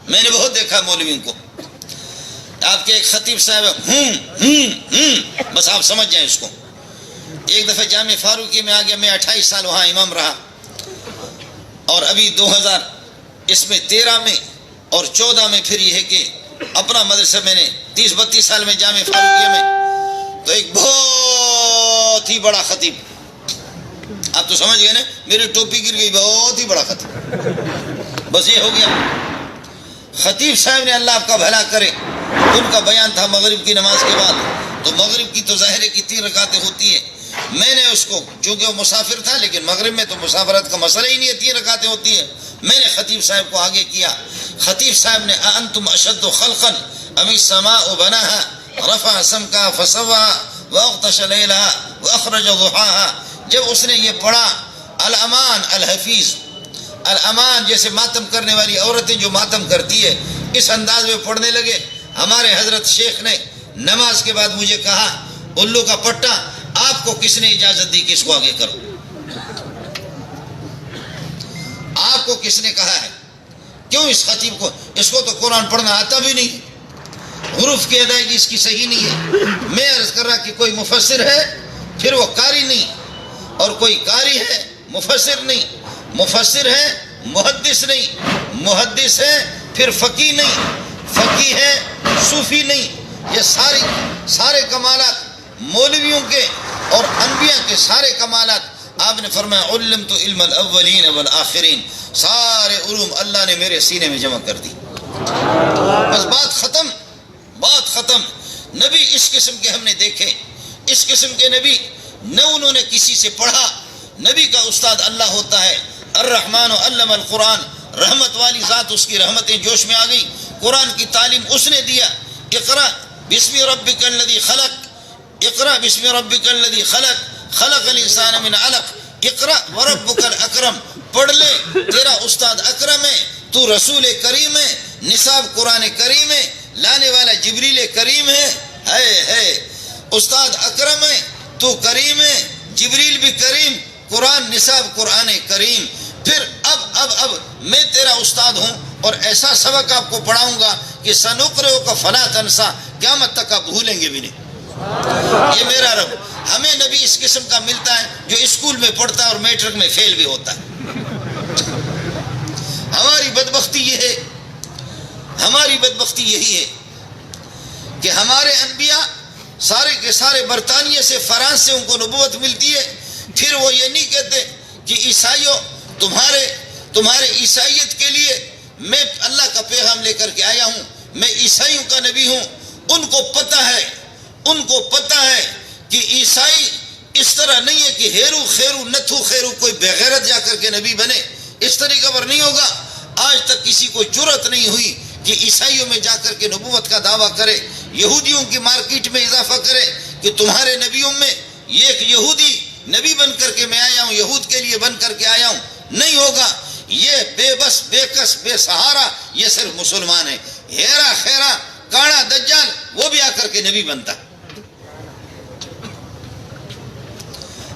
میں نے بہت دیکھا مولویوں کو. آپ کے ایک خطیب صاحب بس آپ سمجھ جائیں اس کو. ایک دفعہ جامع فاروقی میں آ گیا، میں 28 سال وہاں امام رہا، اور ابھی 2013 میں اور 14 میں پھر یہ ہے کہ اپنا مدرسہ میں نے 30-32 سال میں جامع فاروقیہ میں، تو ایک بہت ہی بڑا خطیب، آپ تو سمجھ گئے نا، میری ٹوپی گر گئی، بہت ہی بڑا خطیب، بس یہ ہو گیا. خطیب صاحب نے اللہ آپ کا بھلا کرے، ان کا بیان تھا مغرب کی نماز کے بعد، تو مغرب کی تو ظاہر ہے کہ 3 رکعتیں ہوتی ہیں. میں نے اس کو، چونکہ وہ مسافر تھا، لیکن مغرب میں تو مسافرت کا مسئلہ ہی نہیں ہے، 3 رکعتیں ہوتی ہیں. میں نے خطیب صاحب کو آگے کیا. خطیب صاحب نے أأنتم أشد خلقا أم السماء بناها رفع سمكها فسواها وأغطش ليلها وأخرج ضحاها. جب اس نے یہ پڑھا الامان الحفیظ، الامان جیسے ماتم کرنے والی عورتیں جو ماتم کرتی ہے، اس انداز میں پڑھنے لگے. ہمارے حضرت شیخ نے نماز کے بعد مجھے کہا، الو کا پٹا، آپ کو کس نے اجازت دی کہ اس کو آگے کرو؟ آپ کو کس نے کہا ہے؟ کیوں اس خطیب کو؟ اس کو تو قرآن پڑھنا آتا بھی نہیں، حروف کی ادائیگی اس کی صحیح نہیں ہے. میں عرض کر رہا کہ کوئی مفسر ہے پھر وہ قاری نہیں، اور کوئی قاری ہے مفسر نہیں، مفسر ہے محدث نہیں، محدث ہے پھر فقی نہیں، فقی ہے صوفی نہیں. یہ سارے کمالات مولویوں کے اور انبیاء کے سارے کمالات آپ نے فرمایا علمت علم الاولین والآخرین، سارے علوم اللہ نے میرے سینے میں جمع کر دی. بس بات ختم، بات ختم. نبی اس قسم کے ہم نے دیکھے، اس قسم کے نبی نہ انہوں نے کسی سے پڑھا. نبی کا استاد اللہ ہوتا ہے. الرحمن علم القرآن، رحمت والی ذات، اس کی رحمتیں جوش میں آ گئی. قرآن کی تعلیم اس نے دیا. اقرأ بسم ربک الذی خلق، اقرأ بسم ربک الذی خلق، خلق الانسان من علق، اقرأ وربک الاکرم. پڑھ لے، تیرا استاد اکرم ہے، تو رسول کریم ہے، نصاب قرآن کریم ہے، لانے والا جبریل کریم ہے. استاد اکرم ہے، تو کریم ہے، جبریل بھی کریم، قرآن نصاب قرآن کریم. پھر اب میں تیرا استاد ہوں اور ایسا سبق آپ کو پڑھاؤں گا کہ سنقرئک فلا تنسیٰ، قیامت تک آپ بھولیں گے بھی نہیں. یہ میرا رب. ہمیں نبی اس قسم کا ملتا ہے جو اسکول میں پڑھتا ہے اور میٹرک میں فیل بھی ہوتا ہے. ہماری بدبختی یہ ہے، ہماری بدبختی یہی ہے کہ ہمارے انبیاء سارے کے سارے برطانیہ سے، فرانس سے ان کو نبوت ملتی ہے. پھر وہ یہ نہیں کہتے کہ عیسائیوں تمہارے عیسائیت کے لیے میں اللہ کا پیغام لے کر کے آیا ہوں، میں عیسائیوں کا نبی ہوں. ان کو پتہ ہے کہ عیسائی اس طرح نہیں ہے کہ ہیرو خیرو نتھو خیرو کوئی بغیرت جا کر کے نبی بنے، اس طریقے پر نہیں ہوگا. آج تک کسی کو جرأت نہیں ہوئی کہ عیسائیوں میں جا کر کے نبوت کا دعویٰ کرے، یہودیوں کی مارکیٹ میں اضافہ کرے کہ تمہارے نبیوں میں یہ ایک یہودی نبی بن کر کے میں آیا ہوں، یہود کے لیے بن کر کے آیا ہوں. نہیں ہوگا. یہ بے بس، بے کس، بے سہارا یہ صرف مسلمان ہے. ہیرا خیرا کاڑا دجال وہ بھی آ کر کے نبی بنتا.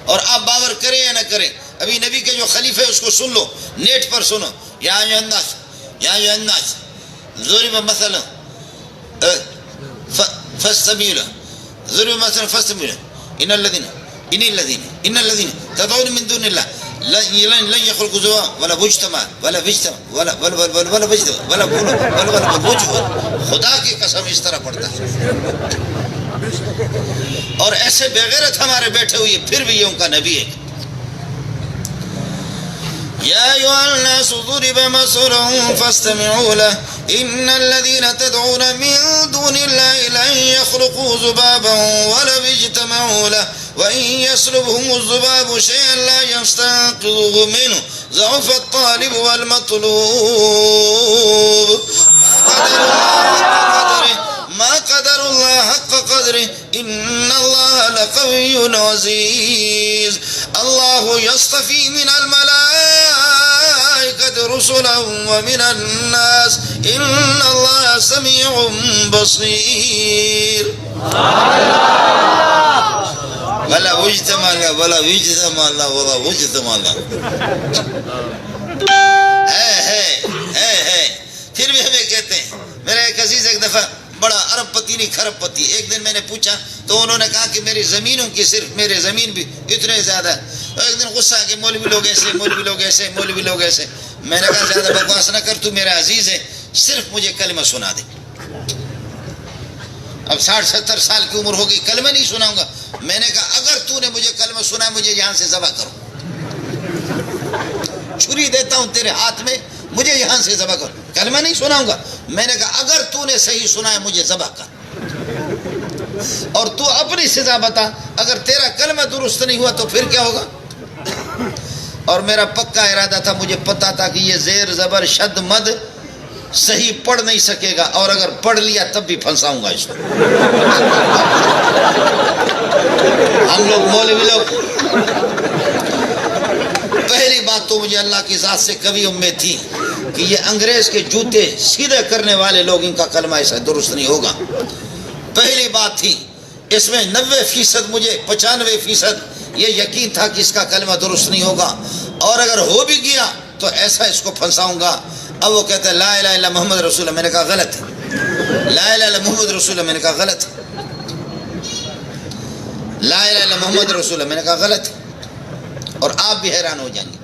اور آپ باور کریں یا نہ کریں، ابھی نبی کے جو خلیفہ ہے اس کو سن لو، نیٹ پر سنو. یا ایھا الناس ضرب مثلا فاستمعوا له، ضرب مثلا فاستمعوا له ان الذين تدعون من دون الله لن يخلقوا ذبابا ولا اجتماعوا ولا خدا کی قسم اس طرح پڑھتا ہے. اور ایسے بغیرت ہمارے بیٹھے ہوئے پھر بھی یہ ان کا نبی ہے. يا أيها الناس ضرب مثل فاستمعوا له إن الذين تدعون من دون الله لن يخلقوا ذبابا ولو اجتمعوا له وإن يسلبهم الذباب شيئا لا يستنقذوه منه ضعف الطالب والمطلوب. ما قدر الله حق قدره إن الله لقوي عزيز. الله يصطفي من الملائكة رسلا ومن الناس إن الله سميع بصير. ولا وجتمع الله ولا وجتمع الله ولا وجتمع الله. ہے پھر بھی ہمیں کہتے ہیں. میرا ایک عزیز ایک دفعہ بڑا ارب پتی نہیں کھرب پتی، ایک دن میں نے پوچھا تو انہوں نے کہا کہ میری زمینوں کی صرف میرے زمین بھی اتنے زیادہ. ایک دن غصہ کہ مولوی لوگ ایسے، مولوی لوگ ایسے، مولوی لوگ ایسے. میں نے کہا زیادہ بکواس نہ کر، تو میرا عزیز ہے، صرف مجھے کلمہ سنا دے. اب 60-70 سال کی عمر ہوگی، کلمہ نہیں سناؤں گا. میں نے کہا اگر تو نے مجھے کلمہ سنا مجھے یہاں سے ذبح کرو، چھری دیتا ہوں تیرے ہاتھ میں، مجھے یہاں سے ذبح کرو. کلمہ نہیں سناؤں گا. میں نے کہا اگر تو نے صحیح سنا ہے مجھے ذبح کر. اور تو اپنی سزا بتا، اگر تیرا کلمہ درست نہیں ہوا تو پھر کیا ہوگا؟ اور میرا پکا ارادہ تھا، مجھے پتا تھا کہ یہ زیر زبر شد مد صحیح پڑھ نہیں سکے گا، اور اگر پڑھ لیا تب بھی پھنساؤں گا اس کو۔ ہم لوگ مولوی لوگ، پہلی بات تو مجھے اللہ کی ذات سے کبھی امید تھی کہ یہ انگریز کے جوتے سیدھے کرنے والے لوگ، ان کا کلمہ ایسا درست نہیں ہوگا۔ پہلی بات تھی، اس میں 90% مجھے 95% یہ یقین تھا کہ اس کا کلمہ درست نہیں ہوگا، اور اگر ہو بھی گیا تو ایسا اس کو پھنساؤں گا۔ اب وہ کہتے ہیں لا الہ الا محمد رسول اللہ، میں نے کہا غلط ہے۔ لا الہ الا محمد رسول اللہ، میں نے کہا غلط ہے۔ لا الہ الا محمد رسول اللہ، میں نے کہا غلط ہے۔ اور آپ بھی حیران ہو جائیں گے،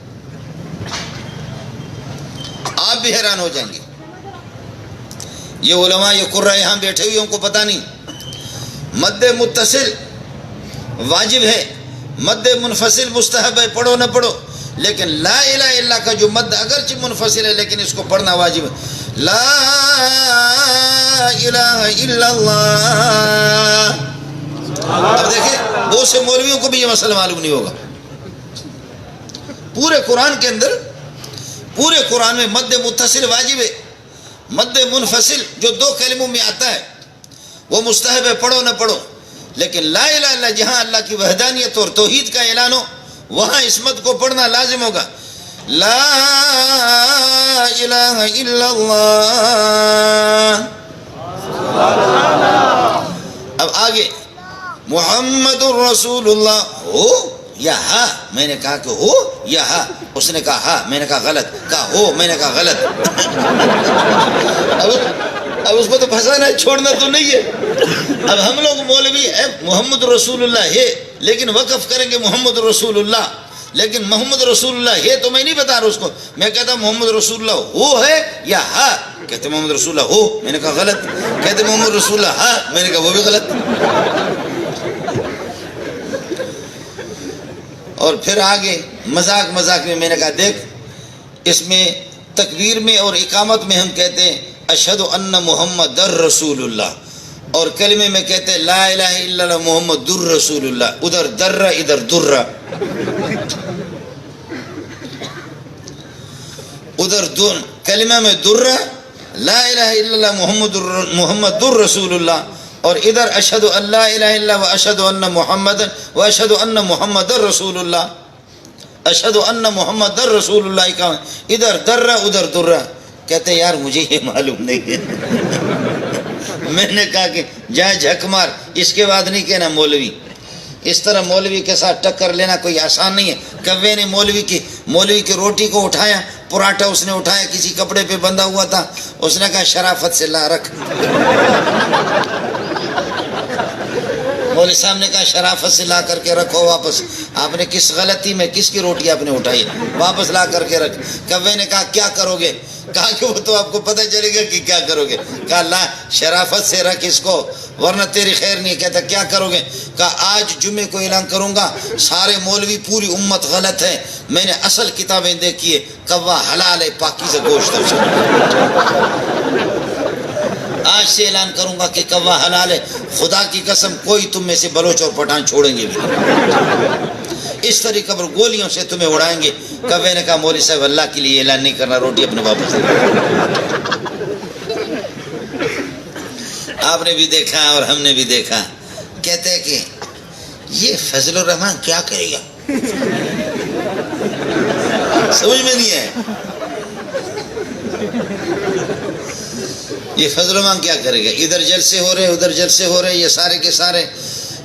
آپ بھی حیران ہو جائیں گے۔ یہ علماء، یہ قرہ یہاں بیٹھے ہوئے، ان کو پتہ نہیں مد متصل واجب ہے، مد منفصل مستحب ہے، پڑھو نہ پڑھو، لیکن لا الہ الا کا جو مد اگرچہ منفصل ہے لیکن اس کو پڑھنا واجب ہے۔ لا الہ الا اللہ۔ اب دیکھیں، بہت سے مولویوں کو بھی یہ مسئلہ معلوم نہیں ہوگا۔ پورے قرآن کے اندر، پورے قرآن میں مد متصل واجب ہے، مد منفصل جو 2 کلموں میں آتا ہے وہ مستحب ہے، پڑھو نہ پڑھو، لیکن لا الہ الا اللہ جہاں اللہ کی وحدانیت اور توحید کا اعلان ہو وہاں اس مد کو پڑھنا لازم ہوگا۔ لا الہ الا اللہ۔ اب آگے محمد الرسول اللہ، ہو یا ہا؟ میں نے کہا کہ ہو یا ہا؟ اس نے کہا ہا، میں نے کہا غلط، کہا ہو، میں نے کہا غلط۔ اب اس کو تو پھنسانا ہے، چھوڑنا تو نہیں ہے۔ اب ہم لوگ مولوی ہے، محمد رسول اللہ ہے لیکن وقف کریں گے محمد رسول اللہ، لیکن محمد رسول اللہ ہے تو میں نہیں بتا رہا اس کو، میں کہتا محمد رسول اللہ ہو ہے یا ہا؟ کہتے محمد رسول اللہ ہو، میں نے کہا غلط۔ کہتے محمد رسول اللہ ہا، میں نے کہا وہ بھی غلط۔ اور پھر آگے مذاق میں میں نے کہا دیکھ، اس میں تکبیر میں اور اقامت میں ہم کہتے ہیں اشہد ان محمد رسول اللہ، اور کلمے میں کہتے ہیں لا الہ الا اللہ محمد الرسول اللہ، ادھر در ادھر در، ادھر دن کلمہ میں در لا الہ الا اللہ محمد الرسول اللہ، اور ادھر اشہد ان لا الہ الا و اشہد ان محمد و اشہد ان محمد رسول اللہ، اشہد ان محمد رسول اللہ کا ادھر در ادھر در۔ کہتے یار مجھے یہ معلوم نہیں ہے۔ میں نے کہا کہ جا جھک مار، اس کے بعد نہیں کہنا مولوی۔ اس طرح مولوی کے ساتھ ٹکر لینا کوئی آسان نہیں ہے۔ کوے نے مولوی کی روٹی کو اٹھایا، پراٹھا اس نے اٹھایا، کسی کپڑے پہ بندھا ہوا تھا، اس نے کہا شرافت سے لا رکھ۔ مولوی صاحب نے کہا شرافت سے لا کر کے رکھو واپس۔ آپ نے کس غلطی میں کس کی روٹی آپ نے اٹھائی، واپس لا کر کے رکھ۔ کوے نے کہا کیا کرو گے؟ کہا کہ وہ تو آپ کو پتہ چلے گا کہ کیا کرو گے۔ کہا لا، شرافت سے رکھ اس کو ورنہ تیری خیر نہیں۔ کہتا کیا کرو گے؟ کہا آج جمعے کو اعلان کروں گا سارے مولوی پوری امت غلط ہے، میں نے اصل کتابیں دیکھی ہے، کوا حلال ہے، پاکیزہ گوشت ہے۔ آج سے اعلان کروں گا کہ کوا حلال ہے، خدا کی قسم کوئی تم میں سے بلوچ اور پٹھان چھوڑیں گے بھی نہیں، اس طریقے پر گولیوں سے تمہیں اڑائیں گے۔ کوے نے کہا مولوی صاحب اللہ کے لیے اعلان نہیں کرنا، روٹی اپنے واپس لے۔ آپ نے بھی دیکھا اور ہم نے بھی دیکھا، کہتے ہیں کہ یہ فضل الرحمان کیا کرے گا، سمجھ میں نہیں ہے یہ فضل الرحمان کیا کرے گا۔ ادھر جلسے ہو رہے ادھر جلسے ہو رہے، یہ سارے کے سارے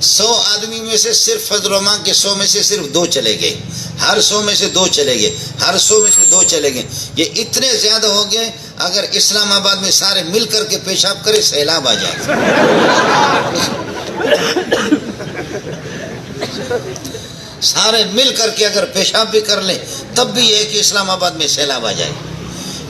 100 آدمی میں سے صرف فضل الرحمان کے 100 میں سے صرف 2 چلے گئے، ہر 100 میں سے 2 چلے گئے، ہر 100 میں سے 2 چلے گئے۔ یہ اتنے زیادہ ہو گئے، اگر اسلام آباد میں سارے مل کر کے پیشاب کرے سیلاب آ جائے گا۔ سارے مل کر کے اگر پیشاب بھی کر لیں تب بھی یہ ہے کہ اسلام آباد میں سیلاب آ جائے۔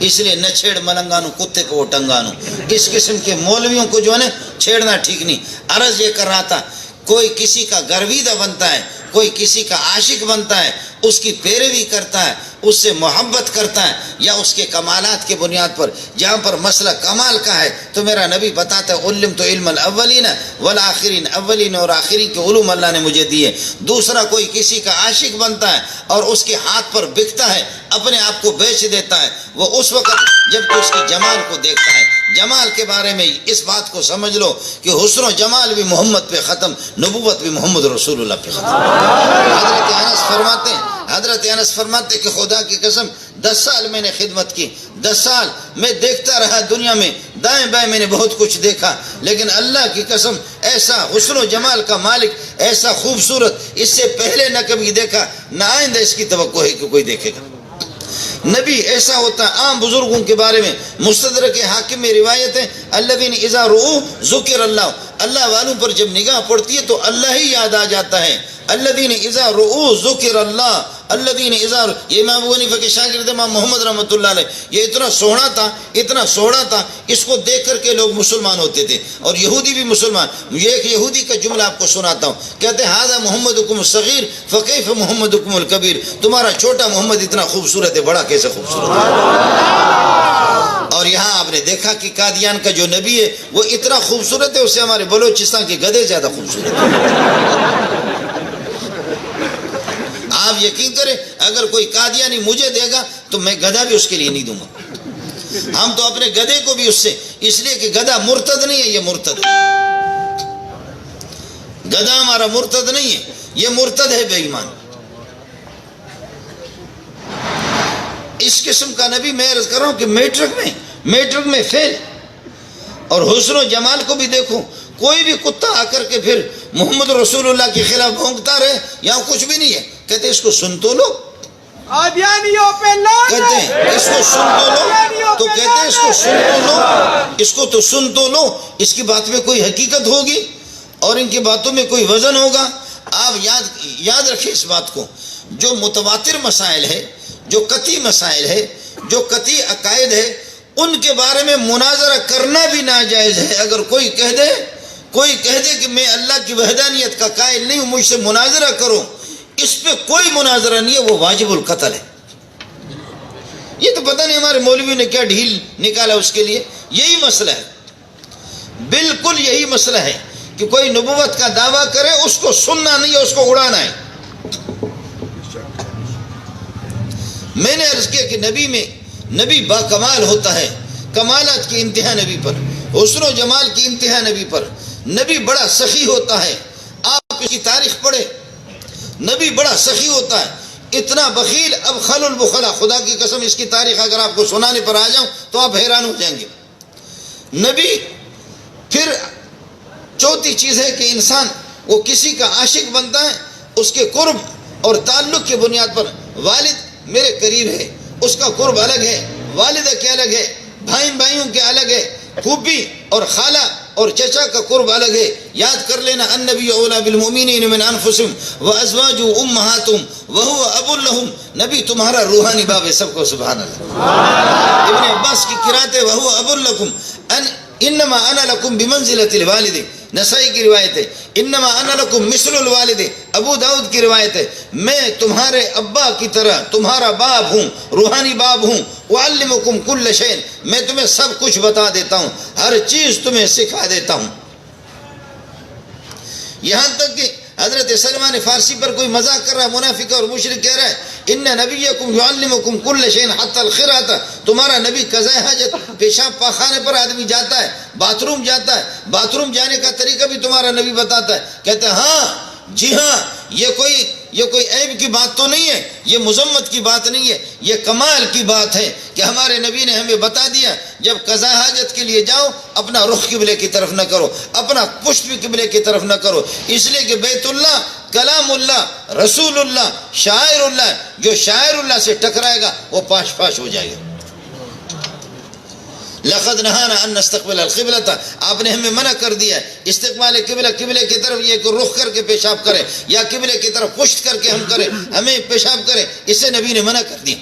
اس لیے نہ چھیڑ ملنگانو کتے کو ٹنگانو، اس قسم کے مولویوں کو جو ہے نا چھیڑنا ٹھیک نہیں۔ عرض یہ کر رہا تھا، کوئی کسی کا گرویدہ بنتا ہے، کوئی کسی کا عاشق بنتا ہے، اس کی پیروی کرتا ہے، اس سے محبت کرتا ہے یا اس کے کمالات کے بنیاد پر. جہاں پر مسئلہ کمال کا ہے تو میرا نبی بتاتا ہے علمت علم الاولین والآخرین، اولین اور آخرین کے علوم اللہ نے مجھے دیے. دوسرا کوئی کسی کا عاشق بنتا ہے اور اس کے ہاتھ پر بکتا ہے، اپنے آپ کو بیچ دیتا ہے، وہ اس وقت جب کہ اس کی جمال کو دیکھتا ہے. جمال کے بارے میں اس بات کو سمجھ لو کہ حسن و جمال بھی محمد پہ ختم، نبوت بھی محمد رسول اللہ پہ ختم. حضرت انس فرماتے کہ خدا کی قسم 10 سال میں نے خدمت کی، 10 سال میں دیکھتا رہا دنیا میں، دائیں بائیں میں نے بہت کچھ دیکھا، لیکن اللہ کی قسم ایسا حسن و جمال کا مالک، ایسا خوبصورت اس سے پہلے نہ کبھی دیکھا، نہ آئندہ اس کی توقع ہے کہ کوئی دیکھے گا. نبی ایسا ہوتا. عام بزرگوں کے بارے میں مستدرک حاکم میں روایت ہے الذین اذا رؤوا ذکر اللہ، اللہ والوں پر جب نگاہ پڑتی ہے تو اللہ ہی یاد آ جاتا ہے. الذین اذا رؤوا ذکر اللہ، الذین اذا، یہ امام ابو حنیفہ کے شاگرد امام محمد رحمۃ اللہ علیہ، یہ اتنا سوہنا تھا، اتنا سوہنا تھا، اس کو دیکھ کر کے لوگ مسلمان ہوتے تھے اور یہودی بھی مسلمان. یہ ایک یہودی کا جملہ آپ کو سناتا ہوں، کہتے ہیں ھذا محمدکم الصغیر فکیف محمدکم الکبیر، تمہارا چھوٹا محمد اتنا خوبصورت ہے، بڑا کیسے خوبصورت ہے. اور یہاں آپ نے دیکھا کہ قادیان کا جو نبی ہے وہ اتنا خوبصورت ہے، اس سے ہمارے بلوچستان کے گدھے زیادہ خوبصورت ہیں. آپ یقین کریں اگر کوئی قادیانی مجھے دے گا تو میں گدھا بھی اس کے لیے نہیں دوں گا. ہم تو اپنے گدھے کو بھی اس سے، اس لیے کہ گدھا مرتد نہیں ہے، یہ مرتد ہے. گدھا ہمارا مرتد نہیں ہے، یہ مرتد ہے، بے ایمان. اس قسم کا نبی میں عرض کر رہا ہوں کہ میٹرک میں فیل. اور حسن و جمال کو بھی دیکھو، کوئی بھی کتا آ کر کے پھر محمد رسول اللہ کے خلاف بھونکتا رہے، یہاں کچھ بھی نہیں ہے، کہتے اس کو سن تو لو، کہتے ہیں اس کو سن تو لو، تو کہتے ہیں اس کو سن تو لو، اس کو تو سن تو لو، اس کی بات میں کوئی حقیقت ہوگی اور ان کی باتوں میں کوئی وزن ہوگا. آپ یاد رکھیں اس بات کو، جو متواتر مسائل ہے، جو قطعی مسائل ہے، جو قطعی عقائد ہے، ان کے بارے میں مناظرہ کرنا بھی ناجائز ہے. اگر کوئی کہہ دے کہ میں اللہ کی وحدانیت کا قائل نہیں ہوں، مجھ سے مناظرہ کرو، اس پہ کوئی مناظرہ نہیں ہے، وہ واجب القتل ہے. یہ تو پتہ نہیں ہمارے مولوی نے کیا ڈھیل نکالا اس کے لیے. یہی مسئلہ ہے، بالکل یہی مسئلہ ہے کہ کوئی نبوت کا دعویٰ کرے، اس کو سننا نہیں ہے، اس کو اڑانا ہے. میں نے عرض کیا کہ نبی با کمال ہوتا ہے، کمالات کی انتہا نبی پر، حسن و جمال کی انتہا نبی پر. نبی بڑا سخی ہوتا ہے، آپ اس کی تاریخ پڑھیں، نبی بڑا سخی ہوتا ہے، اتنا بخیل، اب خل البخلا، خدا کی قسم اس کی تاریخ اگر آپ کو سنانے پر آ جاؤں تو آپ حیران ہو جائیں گے. نبی پھر چوتھی چیز ہے کہ انسان وہ کسی کا عاشق بنتا ہے اس کے قرب اور تعلق کی بنیاد پر. والد میرے قریب ہے، اس کا قرب الگ ہے، والدہ کے الگ ہے، بھائیوں کے الگ ہے، پھوپھی اور خالہ اور چچا کا قرب الگ ہے. یاد کر لینا النبی اولی بالمؤمنین من انفسہم وازواجہ امہاتہم وہو اب لہم، نبی تمہارا روحانی باپ ہے. سب کو سبحان اللہ. ابن عباس کی قرات ہے وہو اب لکم انما انا لکم بمنزلۃ الوالد. نسائی کی روایت ہے انما انا لکم مثل الوالد. ابو داؤد کی روایت ہے میں تمہارے ابا کی طرح تمہارا باپ ہوں، روحانی باپ ہوں. وعلمکم کل شیء، میں تمہیں سب کچھ بتا دیتا ہوں، ہر چیز تمہیں سکھا دیتا ہوں. یہاں تک کہ حضرت سلمان فارسی پر کوئی مذاق کر رہا ہے، منافق اور مشرک کہہ رہا ہے ان نبیکم یعلمکم کل شیء حتی الخراۃ، تمہارا نبی قضاء حاجت، پیشاب پاخانے پر آدمی جاتا ہے، باتھ روم جاتا ہے، باتھ روم جانے کا طریقہ بھی تمہارا نبی بتاتا ہے. کہتے ہیں ہاں جی ہاں، یہ کوئی عیب کی بات تو نہیں ہے، یہ مذمت کی بات نہیں ہے، یہ کمال کی بات ہے کہ ہمارے نبی نے ہمیں بتا دیا جب قضاء حاجت کے لیے جاؤ اپنا رخ قبلے کی طرف نہ کرو، اپنا پشت بھی قبلے کی طرف نہ کرو، اس لیے کہ بیت اللہ کلام اللہ رسول اللہ شاعر اللہ، جو شاعر اللہ سے ٹکرائے گا وہ پاش پاش ہو جائے گا. لقد نہانا ان نستقبل القبلۃ، آپ نے ہمیں منع کر دیا ہے استقبال قبلے کی طرف، یہ کہ رخ کر کے پیشاب کرے یا قبلے کی طرف پشت کر کے ہم کریں، ہمیں پیشاب کرے، اس سے نبی نے منع کر دیا.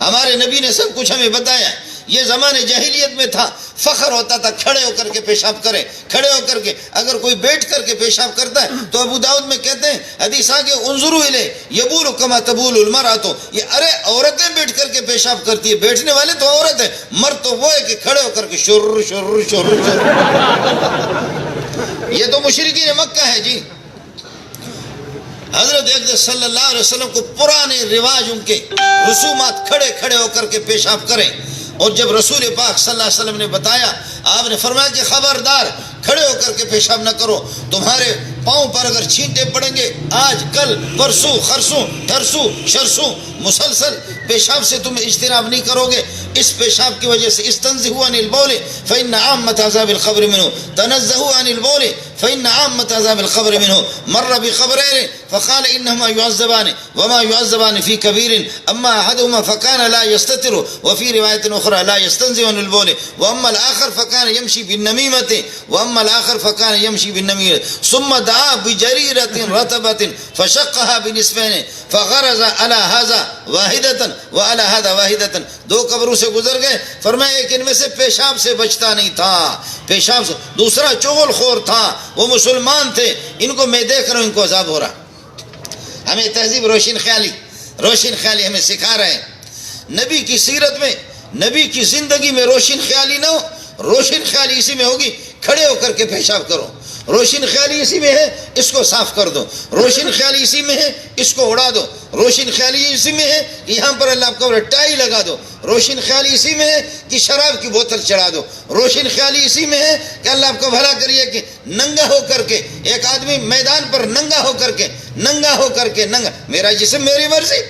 ہمارے نبی نے سب کچھ ہمیں بتایا. یہ زمانے جاہلیت میں تھا، فخر ہوتا تھا کھڑے ہو کر کے پیشاب کریں، کھڑے ہو کر کے۔ اگر کوئی بیٹھ کر کے پیشاب کرتا ہے تو ابو داؤد میں کہتے ہیں حدیث آگے انظروا الیہ یبول کما تبول المرأۃ، یہ ارے عورتیں بیٹھ کر کے پیشاب کرتی ہے، بیٹھنے والے تو عورت ہے، مرد تو وہ ہے کہ کھڑے ہو کر کے شر شر شر شر۔ یہ تو مشرکین مکہ ہے جی۔ حضرت اقدس صلی اللہ علیہ وسلم کو پرانے رواج ان کے رسومات کھڑے کھڑے ہو کر کے پیشاب کریں، اور جب رسول پاک صلی اللہ علیہ وسلم نے بتایا، آپ نے فرمایا کہ خبردار کھڑے ہو کر کے پیشاب نہ کرو، تمہارے پاؤں پر اگر چھینٹے پڑیں گے آج کل پرسوں خرسوں ترسوں شرسوں مسلسل پیشاب سے تم اجتناب نہیں کرو گے، اس پیشاب کی وجہ سے استنزہوا عن البول فإن عامة عذاب القبر منه، تنزہوا عن البول فإن عامة عذاب القبر منه، مر بقبرين فقال إنهما يعذبان وما يعذبان في كبير أما أحدهما فكان لا يستتر وفي رواية أخرى لا يستنزه عن البول وأما الآخر فكان يمشي بالنميمة وأما الآخر فكان يمشي بالنميمة ثم دعا بجريرة رطبة فشقها بنصفين فغرز على هذا واحدة وعلى هذا واحدة، دو قبروں سے گزر گئے، فرمایا ایک ان میں سے پیشاب سے بچتا نہیں تھا، پیشاب سے، دوسرا چغل خور تھا، وہ مسلمان تھے، ان کو میں دیکھ رہا ہوں ان کو عذاب ہو رہا۔ ہمیں تہذیب روشن خیالی ہمیں سکھا رہے ہیں۔ نبی کی سیرت میں، نبی کی زندگی میں روشن خیالی نہ ہو، روشن خیالی اسی میں ہوگی کھڑے ہو کر کے پیشاب کرو، روشن خیالی اسی میں ہے اس کو صاف کر دو، روشن خیالی اسی میں ہے اس کو اڑا دو، روشن خیالی اسی میں ہے کہ یہاں پر اللہ آپ کو ٹائی لگا دو، روشن خیالی اسی میں ہے کہ شراب کی بوتل چڑھا دو، روشن خیالی اسی میں ہے کہ اللہ آپ کو بھلا کریے کہ ننگا ہو کر کے ایک آدمی میدان پر ننگا ہو کر کے میرا جسم میری مرضی،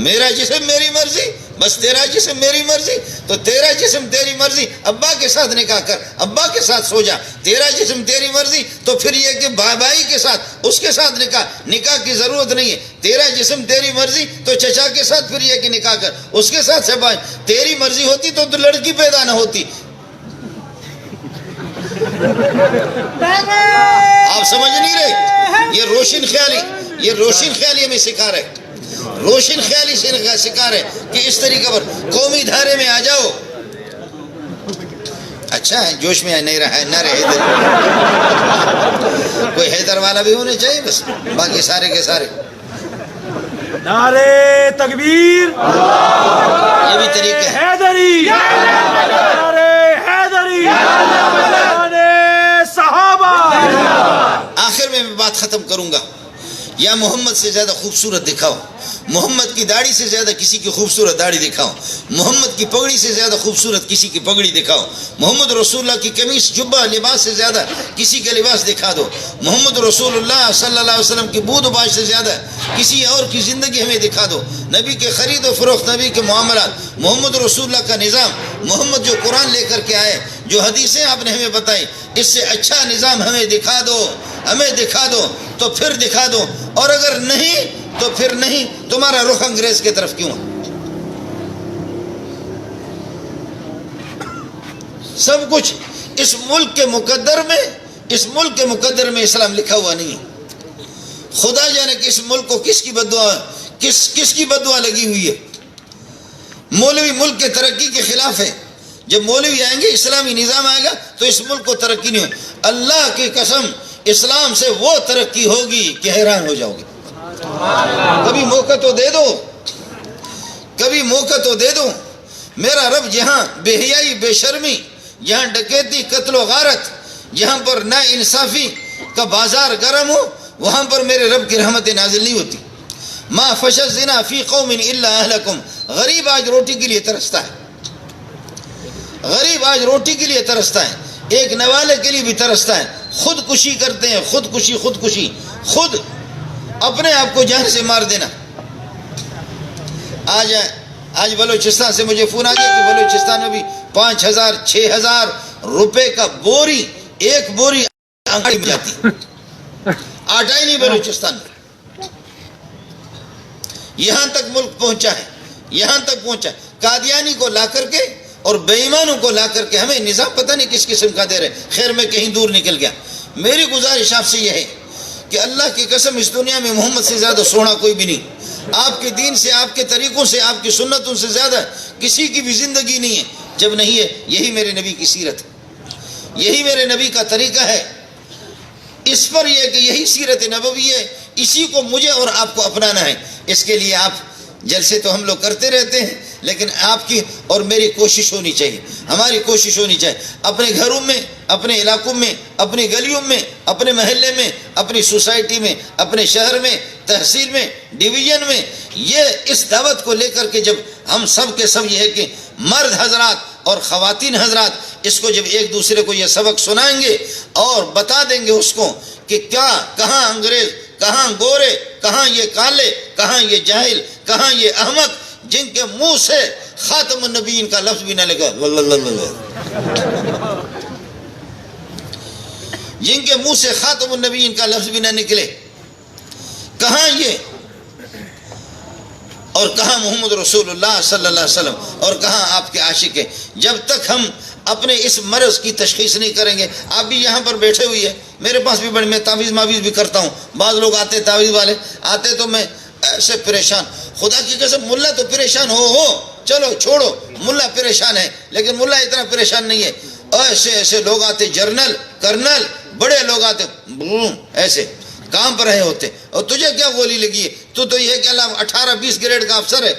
میرا جسم میری مرضی، بس تیرا جسم میری مرضی، تو تیرا جسم تیری مرضی، ابا کے ساتھ نکاح کر، ابا کے ساتھ سو جا، تیرا جسم تیری مرضی، تو پھر یہ کہ بھائی کے ساتھ اس کے ساتھ نکاح کی ضرورت نہیں ہے، تیرا جسم تیری مرضی تو چچا کے ساتھ پھر یہ کہ نکاح کر، اس کے ساتھ سبائی، تیری مرضی ہوتی تو لڑکی پیدا نہ ہوتی۔ آپ سمجھ نہیں رہے؟ یہ روشن خیالی ہمیں سکھا رہے، روشن خیالی سے سکھا رہے کہ اس طریقے پر قومی دھارے میں آ جاؤ۔ اچھا ہے، جوش میں نہیں رہا ہے، نہ رہے ادھر، کوئی حیدر والا بھی ہونے چاہیے، بس باقی سارے کے سارے نعرے تکبیر، یہ بھی طریقہ ہے۔ حیدری، نعرے حیدری، نعرے صحابہ۔ آخر میں بات ختم کروں گا، یا محمد سے زیادہ خوبصورت دکھاؤ، محمد کی داڑھی سے زیادہ کسی کی خوبصورت داڑھی دکھاؤ، محمد کی پگڑی سے زیادہ خوبصورت کسی کی پگڑی دکھاؤ، محمد رسول اللہ کی قمیص جبہ لباس سے زیادہ کسی کا لباس دکھا دو، محمد رسول اللہ صلی اللہ علیہ وسلم کی بود و باش سے زیادہ کسی اور کی زندگی ہمیں دکھا دو، نبی کے خرید و فروخت، نبی کے معاملات، محمد رسول اللہ کا نظام، محمد جو قرآن لے کر کے آئے، جو حدیثیں آپ نے ہمیں بتائی، اس سے اچھا نظام ہمیں دکھا دو، ہمیں دکھا دو، تو پھر دکھا دو، اور اگر نہیں تو پھر نہیں، تمہارا رخ انگریز کی طرف کیوں؟ سب کچھ اس ملک کے مقدر میں اسلام لکھا ہوا نہیں ہے۔ خدا جانے کہ اس ملک کو کس کی بددعا لگی ہوئی ہے۔ مولوی ملک کے ترقی کے خلاف ہے، جب مولوی آئیں گے، اسلامی نظام آئے گا تو اس ملک کو ترقی نہیں ہوگی۔ اللہ کی قسم، اسلام سے وہ ترقی ہوگی کہ حیران ہو جاؤ گے۔ کبھی موقع تو دے دو، کبھی موقع تو دے دو۔ میرا رب جہاں بے حیائی، بے شرمی، جہاں ڈکیتی، قتل و غارت، جہاں پر نا انصافی کا بازار گرم ہو، وہاں پر میرے رب کی رحمت نازل نہیں ہوتی۔ ما فشى الزنا فی قوم الا اہلکم۔ غریب آج روٹی کے لیے ترستا ہے، غریب آج روٹی کے لیے ترستا ہے، ایک نوالے کے لیے بھی ترستا ہے، خودکشی کرتے ہیں، خودکشی، خود اپنے آپ کو جان سے مار دینا۔ آج بلوچستان سے مجھے فون آ گیا کہ بلوچستان میں بھی 5,000 6,000 روپے کا بوری، ایک بوری انگڑی میں جاتی، آٹا ہی نہیں بلوچستان میں۔ یہاں تک ملک پہنچا ہے، یہاں تک پہنچا۔ قادیانی کو لا کر کے اور بے ایمانوں کو لا کر کے ہمیں نظام پتہ نہیں کس قسم کا دے رہے۔ خیر میں کہیں دور نکل گیا۔ میری گزارش آپ سے یہ ہے کہ اللہ کی قسم، اس دنیا میں محمد سے زیادہ سونا کوئی بھی نہیں، آپ کے دین سے، آپ کے طریقوں سے، آپ کی سنتوں سے زیادہ کسی کی بھی زندگی نہیں ہے جب نہیں ہے یہی میرے نبی کی سیرت ہے، یہی میرے نبی کا طریقہ ہے، اس پر یہ کہ یہی سیرت نبوی ہے، اسی کو مجھے اور آپ کو اپنانا ہے۔ اس کے لیے آپ جلسے تو ہم لوگ کرتے رہتے ہیں، لیکن آپ کی اور میری کوشش ہونی چاہیے، ہماری کوشش ہونی چاہیے، اپنے گھروں میں، اپنے علاقوں میں، اپنی گلیوں میں، اپنے محلے میں، اپنی سوسائٹی میں، اپنے شہر میں، تحصیل میں، ڈویژن میں، یہ اس دعوت کو لے کر کے جب ہم سب کے سب یہ ہے کہ مرد حضرات اور خواتین حضرات اس کو جب ایک دوسرے کو یہ سبق سنائیں گے اور بتا دیں گے اس کو کہ کیا، کہاں انگریز، کہاں گورے، کہاں یہ کالے، کہاں یہ جاہل، کہاں یہ احمق، جن کے منہ سے خاتم النبیین کا لفظ بھی نہ لگا، جن کے منہ سے خاتم النبیین کا لفظ بھی نہ نکلے، کہاں یہ اور کہاں محمد رسول اللہ صلی اللہ علیہ وسلم اور کہاں آپ کے عاشق ہیں۔ جب تک ہم اپنے اس مرض کی تشخیص نہیں کریں گے، آپ بھی یہاں پر بیٹھے ہوئی ہے، میرے پاس بھی بڑے، میں تعویذ معویذ بھی کرتا ہوں، بعض لوگ آتے تعویذ والے آتے تو میں ایسے پریشان، خدا کی قسم ملا تو پریشان ہو چلو چھوڑو، ملا پریشان ہے، لیکن ملا اتنا پریشان نہیں ہے، ایسے ایسے لوگ آتے، جرنل، کرنل، بڑے لوگ آتے ایسے کام پر رہے ہوتے، اور تجھے کیا گولی لگی ہے، تو یہ کہ اللہ 18-20 گریڈ کا افسر ہے،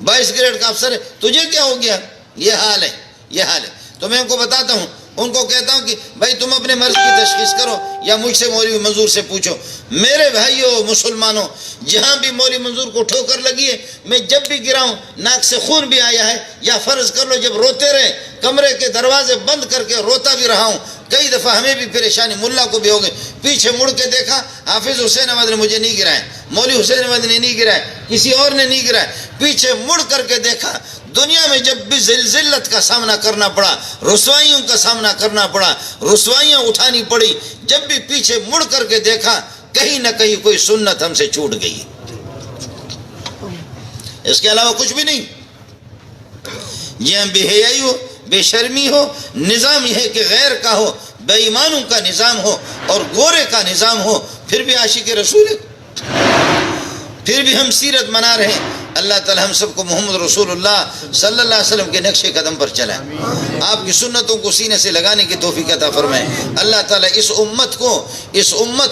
22 گریڈ کا افسر ہے، تجھے کیا ہو گیا؟ یہ حال ہے، یہ حال ہے۔ تو میں ان کو بتاتا ہوں، ان کو کہتا ہوں کہ بھائی تم اپنے مرض کی تشخیص کرو یا مجھ سے مولوی منظور سے پوچھو۔ میرے بھائیو مسلمانوں، جہاں بھی مولوی منظور کو ٹھوکر لگی ہے، میں جب بھی گراؤں ناک سے خون بھی آیا ہے، یا فرض کر لو جب روتے رہے، کمرے کے دروازے بند کر کے روتا بھی رہا ہوں، کئی دفعہ ہمیں بھی پریشانی، ملا کو بھی ہو گئی، پیچھے مڑ کے دیکھا حافظ حسین احمد نے مجھے نہیں گرایا، مولوی حسین احمد نے نہیں گرایا، کسی اور نے نہیں گرایا، پیچھے مڑ کر کے دیکھا، دنیا میں جب بھی ذلت کا سامنا کرنا پڑا، رسوائیوں کا سامنا کرنا پڑا، رسوائیاں اٹھانی پڑی، جب بھی پیچھے مڑ کر کے دیکھا کہیں نہ کہیں کوئی سنت ہم سے چھوٹ گئی، اس کے علاوہ کچھ بھی نہیں۔ جہاں بے حیائی ہو، بے شرمی ہو، نظام یہ ہے کہ غیر کا ہو، بے ایمانوں کا نظام ہو اور گورے کا نظام ہو، پھر بھی عاشق رسول ہے، پھر بھی ہم سیرت منا رہے ہیں۔ اللہ تعالی ہم سب کو محمد رسول اللہ صلی اللہ علیہ وسلم کے نقش قدم پر چلائیں، آپ کی سنتوں کو سینے سے لگانے کی توفیق عطا فرمائیں۔ اللہ تعالی اس امت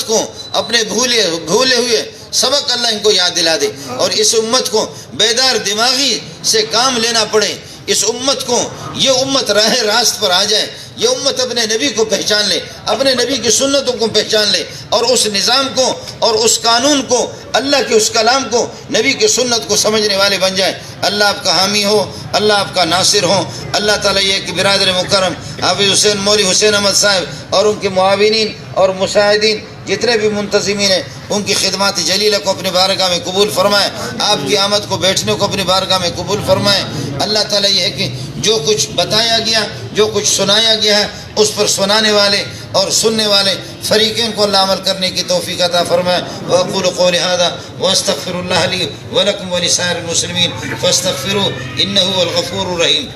کو اپنے بھولے ہوئے سبق اللہ ان کو یاد دلا دے، اور اس امت کو بیدار دماغی سے کام لینا پڑے، اس امت کو، یہ امت راہ راست پر آ جائے، یہ امت اپنے نبی کو پہچان لے، اپنے نبی کی سنتوں کو پہچان لے، اور اس نظام کو اور اس قانون کو، اللہ کے اس کلام کو، نبی کی سنت کو سمجھنے والے بن جائیں۔ اللہ آپ کا حامی ہو، اللہ آپ کا ناصر ہو۔ اللہ تعالیٰ یہ کہ برادر مکرم حافظ حسین مولوی حسین احمد صاحب اور ان کے معاونین اور مساعدین جتنے بھی منتظمین ہیں، ان کی خدمات جلیلہ کو اپنی بارگاہ میں قبول فرمائیں، آپ کی آمد کو بیٹھنے کو اپنی بارگاہ میں قبول فرمائیں۔ اللہ تعالیٰ یہ ہے کہ جو کچھ بتایا گیا، جو کچھ سنایا گیا ہے، اس پر سنانے والے اور سننے والے فریقین کو اللہ عمل کرنے کی توفیق عطا فرمائے۔ وأقول قولي هذا واستغفر الله لي ولكم ولسائر المسلمين فاستغفروه إنه هو الغفور الرحيم۔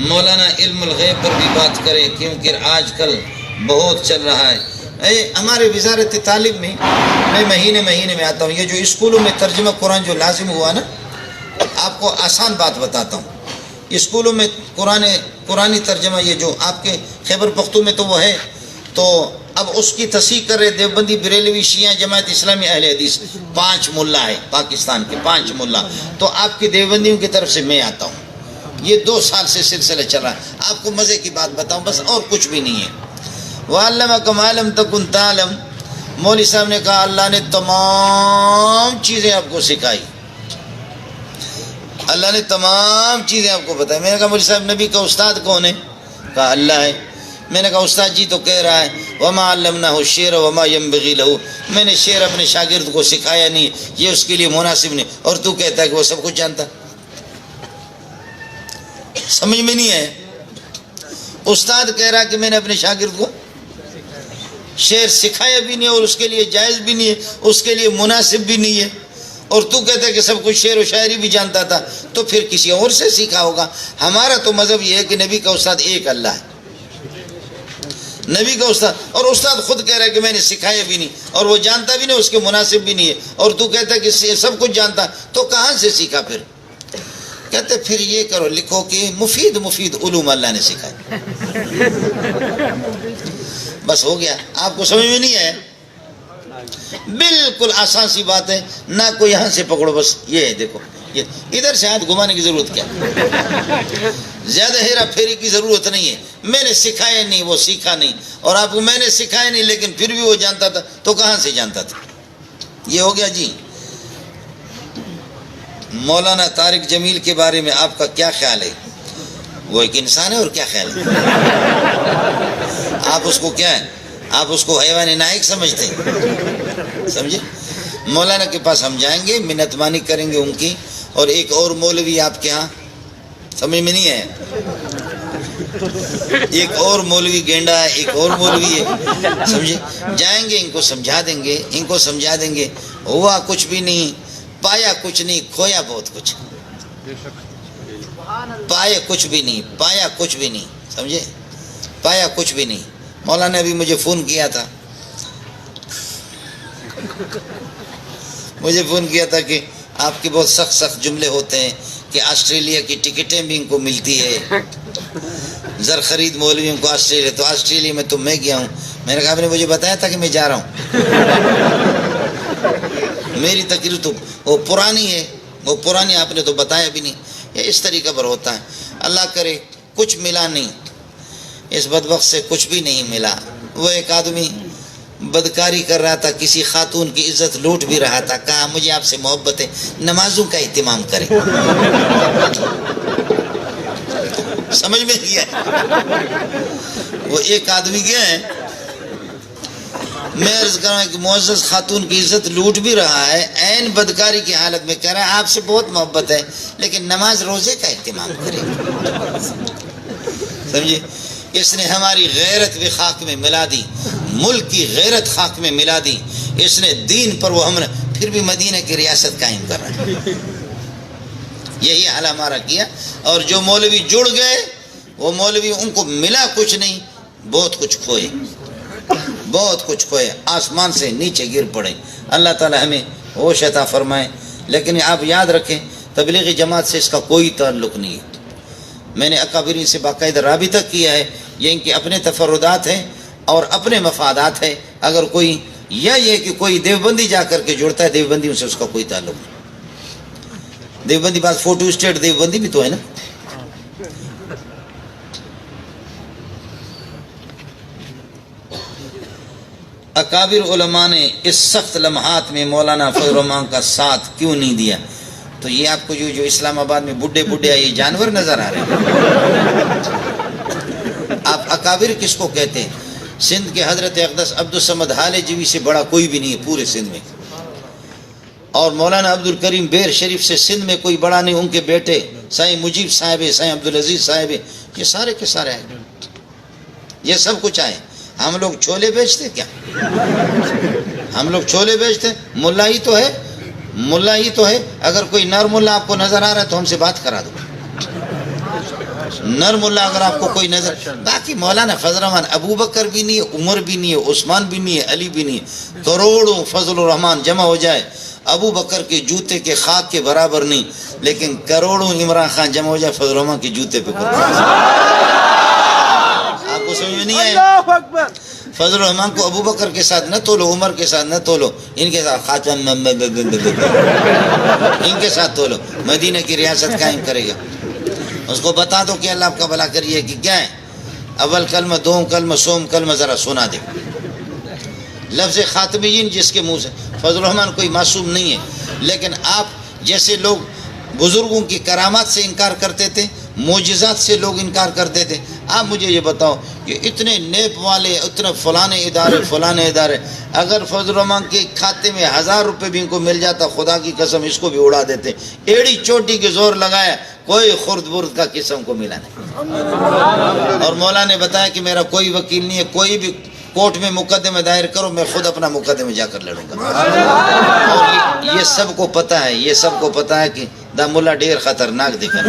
مولانا علم الغیب پر بھی بات کریں، کیونکہ آج کل بہت چل رہا ہے۔ ہمارے وزارت تعلیم میں میں مہینے میں آتا ہوں، یہ جو اسکولوں میں ترجمہ قرآن جو لازم ہوا نا، آپ کو آسان بات بتاتا ہوں، اسکولوں میں قرآنی ترجمہ یہ جو آپ کے خیبر پختون میں تو وہ ہے، تو اب اس کی تصحیح کر رہے دیوبندی، بریلوی، شیعہ، جماعت اسلامی، اہل حدیث، 5 ملا ہے پاکستان کے، 5 ملا، تو آپ کے دیوبندیوں کی طرف سے میں آتا ہوں، یہ 2 سال سے سلسلہ چل رہا ہے۔ آپ کو مزے کی بات بتاؤں بس، اور کچھ بھی نہیں ہے۔ وَعَلَّمَكَ مَا لَمْ تَكُنْ تَعْلَمْ، مولوی صاحب نے کہا اللہ نے تمام چیزیں آپ کو سکھائی، اللہ نے تمام چیزیں آپ کو بتائی۔ میں نے کہا مولوی صاحب نبی کا استاد کون ہے؟ کہا اللہ ہے۔ میں نے کہا استاد جی تو کہہ رہا ہے وَمَا عَلَّمْنَاهُ الشِّعْرَ وَمَا يَنبَغِي لَهُ، میں نے شعر اپنے شاگرد کو سکھایا نہیں، یہ اس کے لیے مناسب نہیں، اور تو کہتا ہے کہ وہ سب کچھ جانتا۔ سمجھ میں نہیں ہے، استاد کہہ رہا کہ میں نے اپنے شاگرد کو شعر سکھایا بھی نہیں، اور اس کے لیے جائز بھی نہیں ہے، اس کے لیے مناسب بھی نہیں ہے، اور تو کہتا ہے کہ سب کچھ شعر و شاعری بھی جانتا تھا، تو پھر کسی اور سے سیکھا ہوگا۔ ہمارا تو مذہب یہ ہے کہ نبی کا استاد ایک اللہ ہے، نبی کا استاد، اور استاد خود کہہ رہا ہے کہ میں نے سکھایا بھی نہیں اور وہ جانتا بھی نہیں، اس کے مناسب بھی نہیں ہے، اور تو کہتا ہے کہ سب کچھ جانتا، تو کہاں سے سیکھا پھر؟ کہتے پھر یہ کرو، لکھو کہ مفید علوم اللہ نے سکھائے، بس ہو گیا۔ آپ کو سمجھ میں نہیں آیا؟ بالکل آسان سی بات ہے، نہ کوئی یہاں سے پکڑو، بس یہ ہے، دیکھو یہ ادھر سے ہاتھ گھمانے کی ضرورت کیا، زیادہ ہیرا پھیری کی ضرورت نہیں ہے۔ میں نے سکھایا نہیں، وہ سیکھا نہیں، اور آپ کو میں نے سکھایا نہیں لیکن پھر بھی وہ جانتا تھا، تو کہاں سے جانتا تھا؟ یہ ہو گیا جی۔ مولانا طارق جمیل کے بارے میں آپ کا کیا خیال ہے؟ وہ ایک انسان ہے، اور کیا خیال ہے؟ آپ اس کو کیا ہے؟ آپ اس کو حیوان نائق سمجھتے ہیں؟ سمجھے؟ مولانا کے پاس ہم جائیں گے، منت مانی کریں گے ان کی، اور ایک اور مولوی آپ کے ہاں، سمجھ میں نہیں ہے؟ ایک اور مولوی گینڈا ہے، ایک اور مولوی ہے، سمجھے؟ جائیں گے، ان کو سمجھا دیں گے، ہوا کچھ بھی نہیں، پایا کچھ نہیں، کھویا بہت کچھ، پایا کچھ بھی نہیں، سمجھے؟ پایا کچھ بھی نہیں۔ مولانا نے ابھی مجھے فون کیا تھا کہ آپ کے بہت سخت جملے ہوتے ہیں کہ آسٹریلیا کی ٹکٹیں بھی ان کو ملتی ہے، زر خرید مولویوں کو آسٹریلیا، تو آسٹریلیا میں تو میں گیا ہوں۔ میں نے کہا آپ نے مجھے بتایا تھا کہ میں جا رہا ہوں؟ میری تقریر تو وہ پرانی آپ نے تو بتایا بھی نہیں۔ یہ اس طریقے پر ہوتا ہے۔ اللہ کرے کچھ ملا نہیں، اس بدبخت سے کچھ بھی نہیں ملا۔ وہ ایک آدمی بدکاری کر رہا تھا، کسی خاتون کی عزت لوٹ بھی رہا تھا، کہا مجھے آپ سے محبت ہے، نمازوں کا اہتمام کریں۔ سمجھ میں کیا ہے؟ وہ ایک آدمی کیا ہے، میں عرض کر رہا ہوں کہ معزز خاتون کی عزت لوٹ بھی رہا ہے، عین بدکاری کی حالت میں کہہ رہا ہے آپ سے بہت محبت ہے لیکن نماز روزے کا اہتمام کریں۔ سمجھے؟ اس نے ہماری غیرت بھی خاک میں ملا دی، ملک کی غیرت خاک میں ملا دی، اس نے دین پر وہ ہم نے پھر بھی مدینہ کی ریاست قائم کر رہا ہے۔ یہی حال ہمارا کیا، اور جو مولوی جڑ گئے وہ مولوی ان کو ملا کچھ نہیں، بہت کچھ کھوئے، آسمان سے نیچے گر پڑے۔ اللہ تعالی ہمیں ہوش عطا فرمائے۔ لیکن آپ یاد رکھیں تبلیغی جماعت سے اس کا کوئی تعلق نہیں ہے۔ میں نے اکابرین سے باقاعدہ رابطہ کیا ہے، یہ ان کے اپنے تفردات ہیں اور اپنے مفادات ہیں۔ اگر کوئی یہ کہ کوئی دیوبندی جا کر کے جڑتا ہے، دیوبندیوں سے اس کا کوئی تعلق نہیں۔ دیوبندی بات فوٹو اسٹیٹ دیوبندی بھی تو ہے نا۔ اکابر علماء نے اس سخت لمحات میں مولانا فضل الرحمان کا ساتھ کیوں نہیں دیا؟ تو یہ آپ کو جو اسلام آباد میں بڈھے یہ جانور نظر آ رہے ہیں۔ آپ اکابر کس کو کہتے ہیں؟ سندھ کے حضرت اقدس عبدالصمد حال جیوی سے بڑا کوئی بھی نہیں ہے پورے سندھ میں، اور مولانا عبد الکریم بیر شریف سے سندھ میں کوئی بڑا نہیں۔ ان کے بیٹے سائیں مجیب صاحب ہے، سائیں عبدالعزیز صاحب ہے، یہ سارے کے سارے ہیں، یہ سب کچھ آئے۔ ہم لوگ چھولے بیچتے کیا؟ ہم لوگ چھولے بیچتے؟ ملا ہی تو ہے۔ اگر کوئی نر ملا آپ کو نظر آ رہا ہے تو ہم سے بات کرا دو۔ نر ملا اگر آپ کو کوئی نظر، باقی مولانا فضل الرحمان ابو بکر بھی نہیں ہے، عمر بھی نہیں ہے، عثمان بھی نہیں ہے، علی بھی نہیں ہے۔ کروڑوں فضل الرحمان جمع ہو جائے، ابو بکر کے جوتے کے خاک کے برابر نہیں، لیکن کروڑوں عمران خان جمع ہو جائے فضل الرحمان کے جوتے پہ آپ کو سمجھ میں نہیں آئے؟ فضل الرحمان کو ابو بکر کے ساتھ نہ تولو، عمر کے ساتھ نہ تولو، ان کے ساتھ خاتم ان کے ساتھ تولو، مدینہ کی ریاست قائم کرے گا۔ اس کو بتا دو کہ اللہ آپ کا بھلا کریے کہ کیا ہے، اول کلمہ، دوم کلمہ، سوم کلمہ ذرا سنا دے۔ لفظ خاتمین جس کے منہ سے، فضل الرحمان کوئی معصوم نہیں ہے، لیکن آپ جیسے لوگ بزرگوں کی کرامات سے انکار کرتے تھے، معجزات سے لوگ انکار کرتے تھے، آپ مجھے یہ بتاؤ کہ اتنے نیب والے، اتنے فلانے ادارے، اگر فضل الرحمان کے کھاتے میں 1000 روپے بھی ان کو مل جاتا، خدا کی قسم اس کو بھی اڑا دیتے۔ ایڑی چوٹی کے زور لگایا، کوئی خرد برد کا قسم کو ملا نہیں۔ اور مولا نے بتایا کہ میرا کوئی وکیل نہیں ہے، کوئی بھی کورٹ میں مقدمہ دائر کرو، میں خود اپنا مقدمہ جا کر لڑوں گا۔ اور یہ سب کو پتہ ہے کہ دا ملا ڈیر خطرناک دکھا،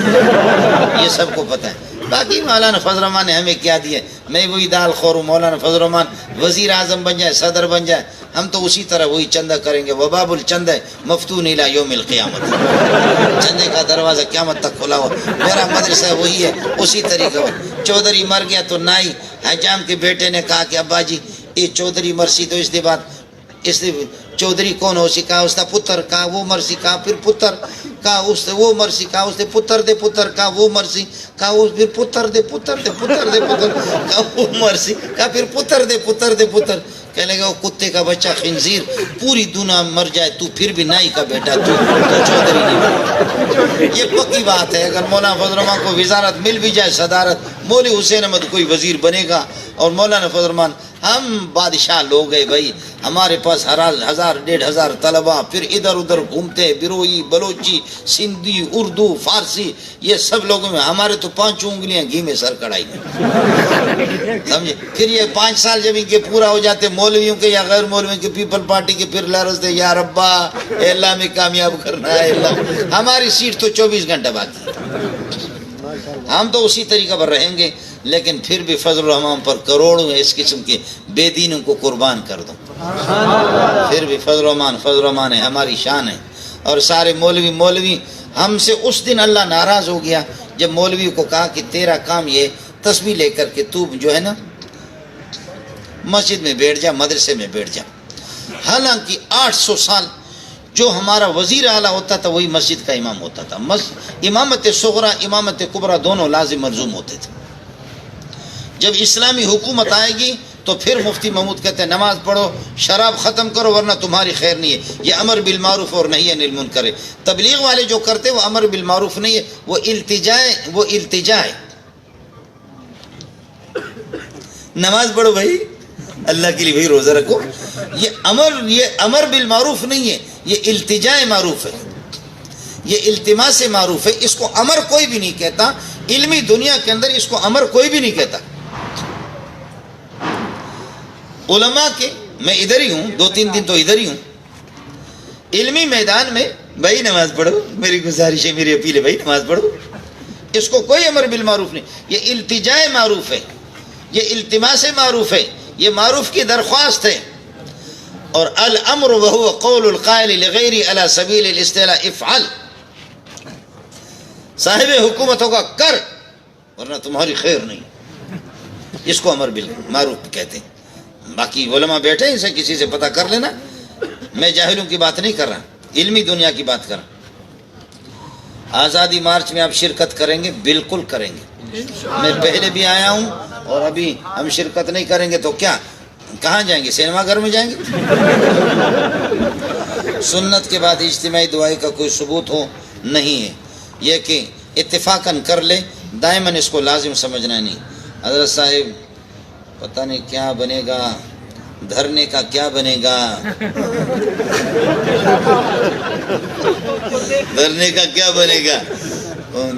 یہ سب کو پتہ ہے۔ باقی مولانا فضل الرحمان نے ہمیں کیا دیا؟ میں وہی دال خور ہوں، مولانا فضل الرحمان وزیر اعظم بن جائے، صدر بن جائے، ہم تو اسی طرح وہی چندہ کریں گے. وباب الچند مفتون الی یوم القیامت، چندے کا دروازہ قیامت تک کھلا ہوا. میرا مدرسہ وہی ہے اسی طریقے پر. چودھری مر گیا تو نائی حجام کے بیٹے نے کہا کہ ابا جی یہ چودھری مرسی تو اس کے بعد اس نے چودھری کون ہو سی؟ کہا اس کا پتر. کہا وہ مرسی. کہا پھر پتر. کہا اس سے وہ مرسی. کہا اس نے پتر دے پتر. کہا وہ مرسی. کہا وہ پھر پتر دے پتر دے پتر دے پتر. کہا وہ مرسی. کہا پھر پتر دے پتر دے پتر. کہنے لگا وہ کتے کا بچہ خنزیر، پوری دنیا مر جائے تو پھر بھی نائی کا بیٹا تو چودھری نہیں بنے. یہ پکی بات ہے. اگر مولانا فضل الرحمان کو وزارت مل بھی جائے، صدارت، مولوی حسین احمد کوئی وزیر بنے گا اور مولانا فضل الرحمان ہم بادشاہ لوگ ہیں بھائی. ہمارے پاس 1000-1500 طلباء پھر ادھر ادھر گھومتے ہیں، بروئی، بلوچی، سندھی، اردو، فارسی، یہ سب لوگوں میں ہمارے تو 5 انگلیاں گھی میں سر کڑائی میں. سمجھے؟ پھر یہ 5 سال جب ان کے پورا ہو جاتے مولویوں کے یا غیر مولویوں کے، پیپل پارٹی کے، پھر لرزتے یا ربا اے اللہ میں کامیاب کرنا ہے اللہ. ہماری سیٹ تو 24 گھنٹہ باقی. ہم تو اسی طریقہ پر رہیں گے، لیکن پھر بھی فضل الرحمان پر کروڑوں اس قسم کے بے دینوں کو قربان کر دوں. پھر بھی فضل الرحمان ہے، ہماری شان ہے. اور سارے مولوی ہم سے اس دن اللہ ناراض ہو گیا جب مولوی کو کہا کہ تیرا کام یہ تسبیح لے کر کے تو جو ہے نا مسجد میں بیٹھ جا، مدرسے میں بیٹھ جا. حالانکہ 800 سال جو ہمارا وزیر اعلیٰ ہوتا تھا وہی مسجد کا امام ہوتا تھا. امامت صغرا، امامت کبریٰ دونوں لازم مرزوم ہوتے تھے. جب اسلامی حکومت آئے گی تو پھر مفتی محمود کہتے ہیں نماز پڑھو، شراب ختم کرو ورنہ تمہاری خیر نہیں ہے. یہ امر بالمعروف اور نہی عن المنکر ہے. تبلیغ والے جو کرتے وہ امر بالمعروف نہیں ہے، وہ التجا ہے. نماز پڑھو بھائی، اللہ کے لیے بھائی روزہ رکھو. یہ امر بالمعروف نہیں ہے، یہ التجا معروف ہے، یہ التماس معروف ہے. اس کو امر کوئی بھی نہیں کہتا. علمی دنیا کے اندر اس کو امر کوئی بھی نہیں کہتا. علماء کے میں ادھر ہی ہوں، 2-3 دن تو ادھر ہی ہوں. علمی میدان میں بھائی نماز پڑھو، میری گزارش ہے، میری اپیل ہے بھائی نماز پڑھو. اس کو کوئی امر بالمعروف نہیں. یہ التجا معروف ہے، یہ التماس معروف ہے، یہ معروف کی درخواست ہے. اور الامر وهو قول القائل لغیر علی سبیل الاستعلاء افعل. صاحب حکومت ہوگا کر ورنہ تمہاری خیر نہیں. اس کو امر بالمعروف کہتے ہیں. باقی علماء بیٹھے ہیں، اسے کسی سے پتہ کر لینا. میں جاہلوں کی بات نہیں کر رہا، علمی دنیا کی بات کر رہا. آزادی مارچ میں آپ شرکت کریں گے؟ بالکل کریں گے. میں پہلے بھی آیا ہوں اور ابھی ہم شرکت نہیں کریں گے تو کیا کہاں جائیں گے؟ سینما گھر میں جائیں گے. سنت کے بعد اجتماعی دعائی کا کوئی ثبوت ہو نہیں ہے. یہ کہ اتفاقاً کر لے، دائماً اس کو لازم سمجھنا نہیں. حضرت صاحب پتہ نہیں کیا بنے گا، دھرنے کا کیا بنے گا، دھرنے کا کیا بنے گا.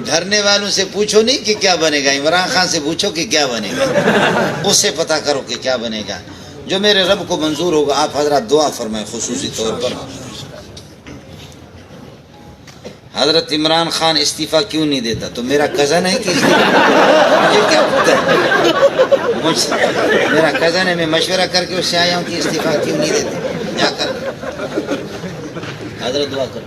دھرنے والوں سے پوچھو نہیں کہ کیا بنے گا، عمران خان سے پوچھو کہ کیا بنے گا، اس سے پتہ کرو کہ کیا بنے گا. جو میرے رب کو منظور ہوگا. آپ حضرات دعا فرمائیں خصوصی طور پر. حضرت عمران خان استعفیٰ کیوں نہیں دیتا؟ تو میرا کزن ہے کہ مجھے کیا پتہ ہے؟ میرا کزن ہے، میں مشورہ کر کے اس سے آیا ہوں کہ استعفیٰ کیوں نہیں دیتے. کیا کر حضرت دعا کرو.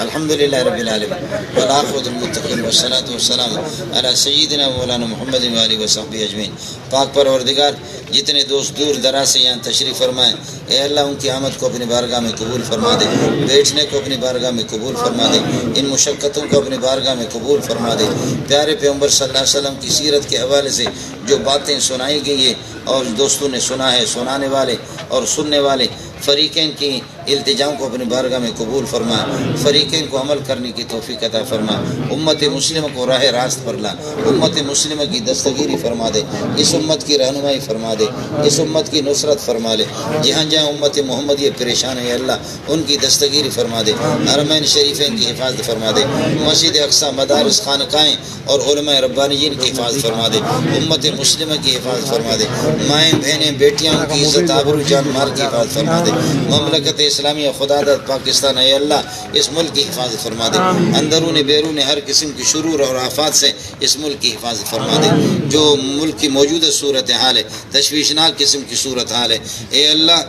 الحمدللہ رب العالمین والعاقبۃ للمتقین والصلاۃ والسلام علی سیدنا مولانا محمد وآلہ وصحبہ اجمعین. پاک پروردگار جتنے دوست دور دراز سے یہاں تشریف فرمائیں، اے اللہ ان کی آمد کو اپنی بارگاہ میں قبول فرما دے، بیٹھنے کو اپنی بارگاہ میں قبول فرما دے، ان مشقتوں کو اپنی بارگاہ میں قبول فرما دے. پیارے پیغمبر صلی اللہ علیہ وسلم کی سیرت کے حوالے سے جو باتیں سنائی گئی ہیں اور دوستوں نے سنا ہے، سنانے والے اور سننے والے فریقین کی التجاؤں کو اپنی بارگاہ میں قبول فرما، فریقین کو عمل کرنے کی توفیق عطا فرما، امت مسلمہ کو راہ راست پر لا، امت مسلمہ کی دستگیری فرما دے، اس امت کی رہنمائی فرما دے، اس امت کی نصرت فرما لے. جہاں جہاں امت محمدیہ پریشان ہے اللہ ان کی دستگیری فرما دے، حرمین شریفین کی حفاظت فرما دے، مسجد اقصی، مدارس، خانقاہیں اور علماء ربانیین کی حفاظت فرما دے، امت مسلمہ کی حفاظت فرما دے، مائیں بہنیں بیٹیاں ان کی عزت آبرو جان مال کی حفاظت فرما دے. مملکت اسلامیہ خداداد پاکستان، اے اللہ اس ملک کی حفاظت فرما دے، اندرون بیرون ہر قسم کی شرور اور آفات سے اس ملک کی حفاظت فرما دے۔ جو ملک کی موجودہ صورتحال ہے، تشویشناک قسم کی صورتحال ہے، اے اللہ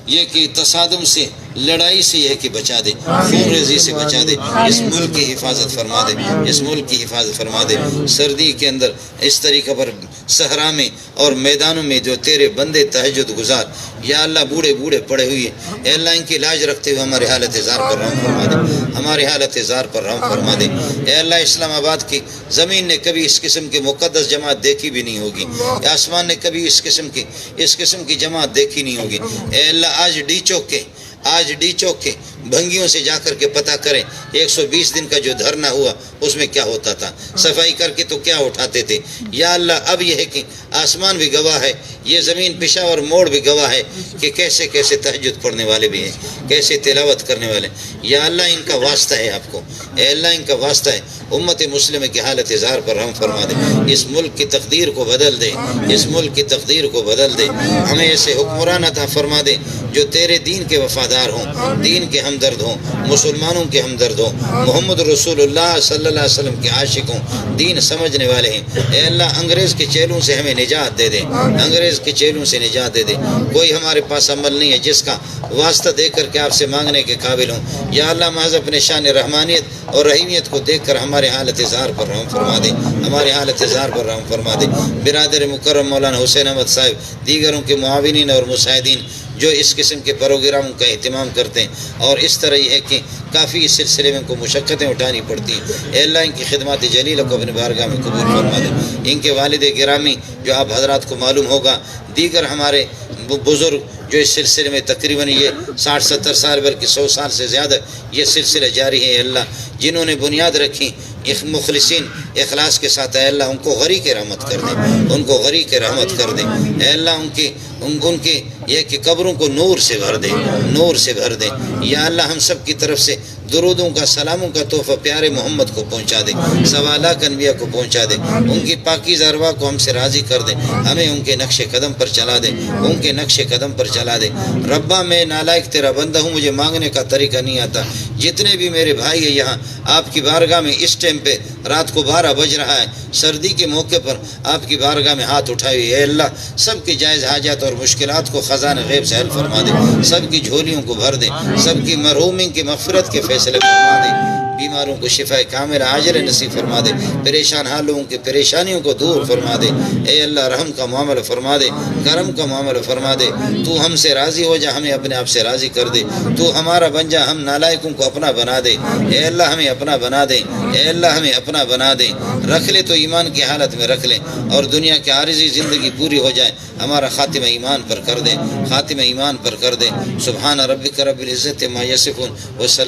یہ کہ تصادم سے، لڑائی سے یہ کہ بچا دے، خون ریزی سے بچا دے، اس ملک کی حفاظت فرما دے، اس ملک کی حفاظت فرما دے۔ سردی کے اندر اس طریقہ پر صحرا میں اور میدانوں میں جو تیرے بندے تہجد گزار یا اللہ بوڑھے بوڑھے پڑے ہوئے، اے اللہ ان کی علاج رکھتے ہوئے ہمارے حالت زار پر رحم فرما دے، ہمارے حالت زار پر رحم فرما دے۔ اے اللہ اسلام آباد کی زمین نے کبھی اس قسم کی مقدس جماعت دیکھی بھی نہیں ہوگی، آسمان نے کبھی اس قسم کی جماعت دیکھی نہیں ہوگی۔ اے اللہ آج ڈی چوک کے بھنگیوں سے جا کر کے پتہ کریں 120 دن کا جو دھرنا ہوا اس میں کیا ہوتا تھا، صفائی کر کے تو کیا اٹھاتے تھے۔ یا اللہ اب یہ ہے کہ آسمان بھی گواہ ہے، یہ زمین پشاور موڑ بھی گواہ ہے کہ کیسے کیسے تہجد پڑھنے والے بھی ہیں، کیسے تلاوت کرنے والے۔ یا اللہ ان کا واسطہ ہے آپ کو، اے اللہ ان کا واسطہ ہے، امت مسلمہ کی حالت زار پر رحم فرما دے، اس ملک کی تقدیر کو بدل دے، اس ملک کی تقدیر کو بدل دے، ہمیں ایسے حکمران عطا فرما دے جو تیرے دین کے وفادار ہوں، دین کے ہمدرد ہوں، مسلمانوں کے ہمدرد ہوں، محمد رسول اللہ صلی اللہ علیہ وسلم کے عاشق ہوں، دین سمجھنے والے ہیں۔ اے اللہ انگریز کے چیلوں سے ہمیں نجات دے دے، انگریز کے چیلوں سے نجات دے دے۔ کوئی ہمارے پاس عمل نہیں ہے جس کا واسطہ دے کر کے آپ سے مانگنے کے قابل ہوں۔ یا اللہ محض اپنے شان رحمانیت اور رحیمیت کو دیکھ کر ہمارے حالت زار پر رحم فرما دے، ہمارے حالت زار پر رحم فرما دے۔ برادر مکرم مولانا حسین احمد صاحب، دیگروں کے معاونین اور مساعدین جو اس قسم کے پروگراموں کا اہتمام کرتے ہیں، اور اس طرح یہ ہے کہ کافی اس سلسلے میں ان کو مشقتیں اٹھانی پڑتی ہیں، اے اللہ ان کی خدمات جلیلہ کو اپنے بارگاہ میں قبول فرما دے۔ ان کے والد گرامی جو آپ حضرات کو معلوم ہوگا، دیگر ہمارے بزرگ جو اس سلسلے میں تقریباً یہ 60-70 سال بلکہ 100 سال سے زیادہ یہ سلسلہ جاری ہے، اے اللہ جنہوں نے بنیاد رکھی مخلصین اخلاص کے ساتھ، اے اللہ ان کو غریق رحمت کر دیں، ان کو غریق رحمت کر دیں، اے اللہ ان کے یہ کہ قبروں کو نور سے بھر دیں، نور سے بھر دیں۔ یا اللہ ہم سب کی طرف سے درودوں کا، سلاموں کا تحفہ پیارے محمد کو پہنچا دے، سوالات انبیاء کو پہنچا دے، ان کی پاکیزہ ارواح کو ہم سے راضی کر دے، ہمیں ان کے نقش قدم پر چلا دے، ان کے نقش قدم پر چلا دے۔ ربا میں نالائق تیرا بندہ ہوں، مجھے مانگنے کا طریقہ نہیں آتا، جتنے بھی میرے بھائی ہیں یہاں آپ کی بارگاہ میں اس ٹائم پہ رات کو 12 بج رہا ہے، سردی کے موقع پر آپ کی بارگاہ میں ہاتھ اٹھائے ہوئے، اے اللہ سب کی جائز حاجات اور مشکلات کو خزانہ غیب سے حل فرما دے، سب کی جھولیوں کو بھر دے، سب کی مرحومین کی مغفرت کے فیصلے فرما دے، بیماروں کو شفا کامل عاجل نصیب فرما دے، پریشان حال لوگوں کی پریشانیوں کو دور فرما دے، اے اللہ رحم کا معاملہ فرما دے، کرم کا معاملہ فرما دے، تو ہم سے راضی ہو جا، ہمیں اپنے آپ سے راضی کر دے، تو ہمارا بن جا، ہم نالائقوں کو اپنا بنا دے، اے اللہ ہمیں اپنا بنا دے، اے اللہ ہمیں اپنا بنا دے، رکھ لے تو ایمان کی حالت میں رکھ لے، اور دنیا کی عارضی زندگی پوری ہو جائے، ہمارا خاتمہ ایمان پر کر دے، خاتمہ ایمان پر کر دے۔ سبحان ربک رب العزت ما یصفون، والسلام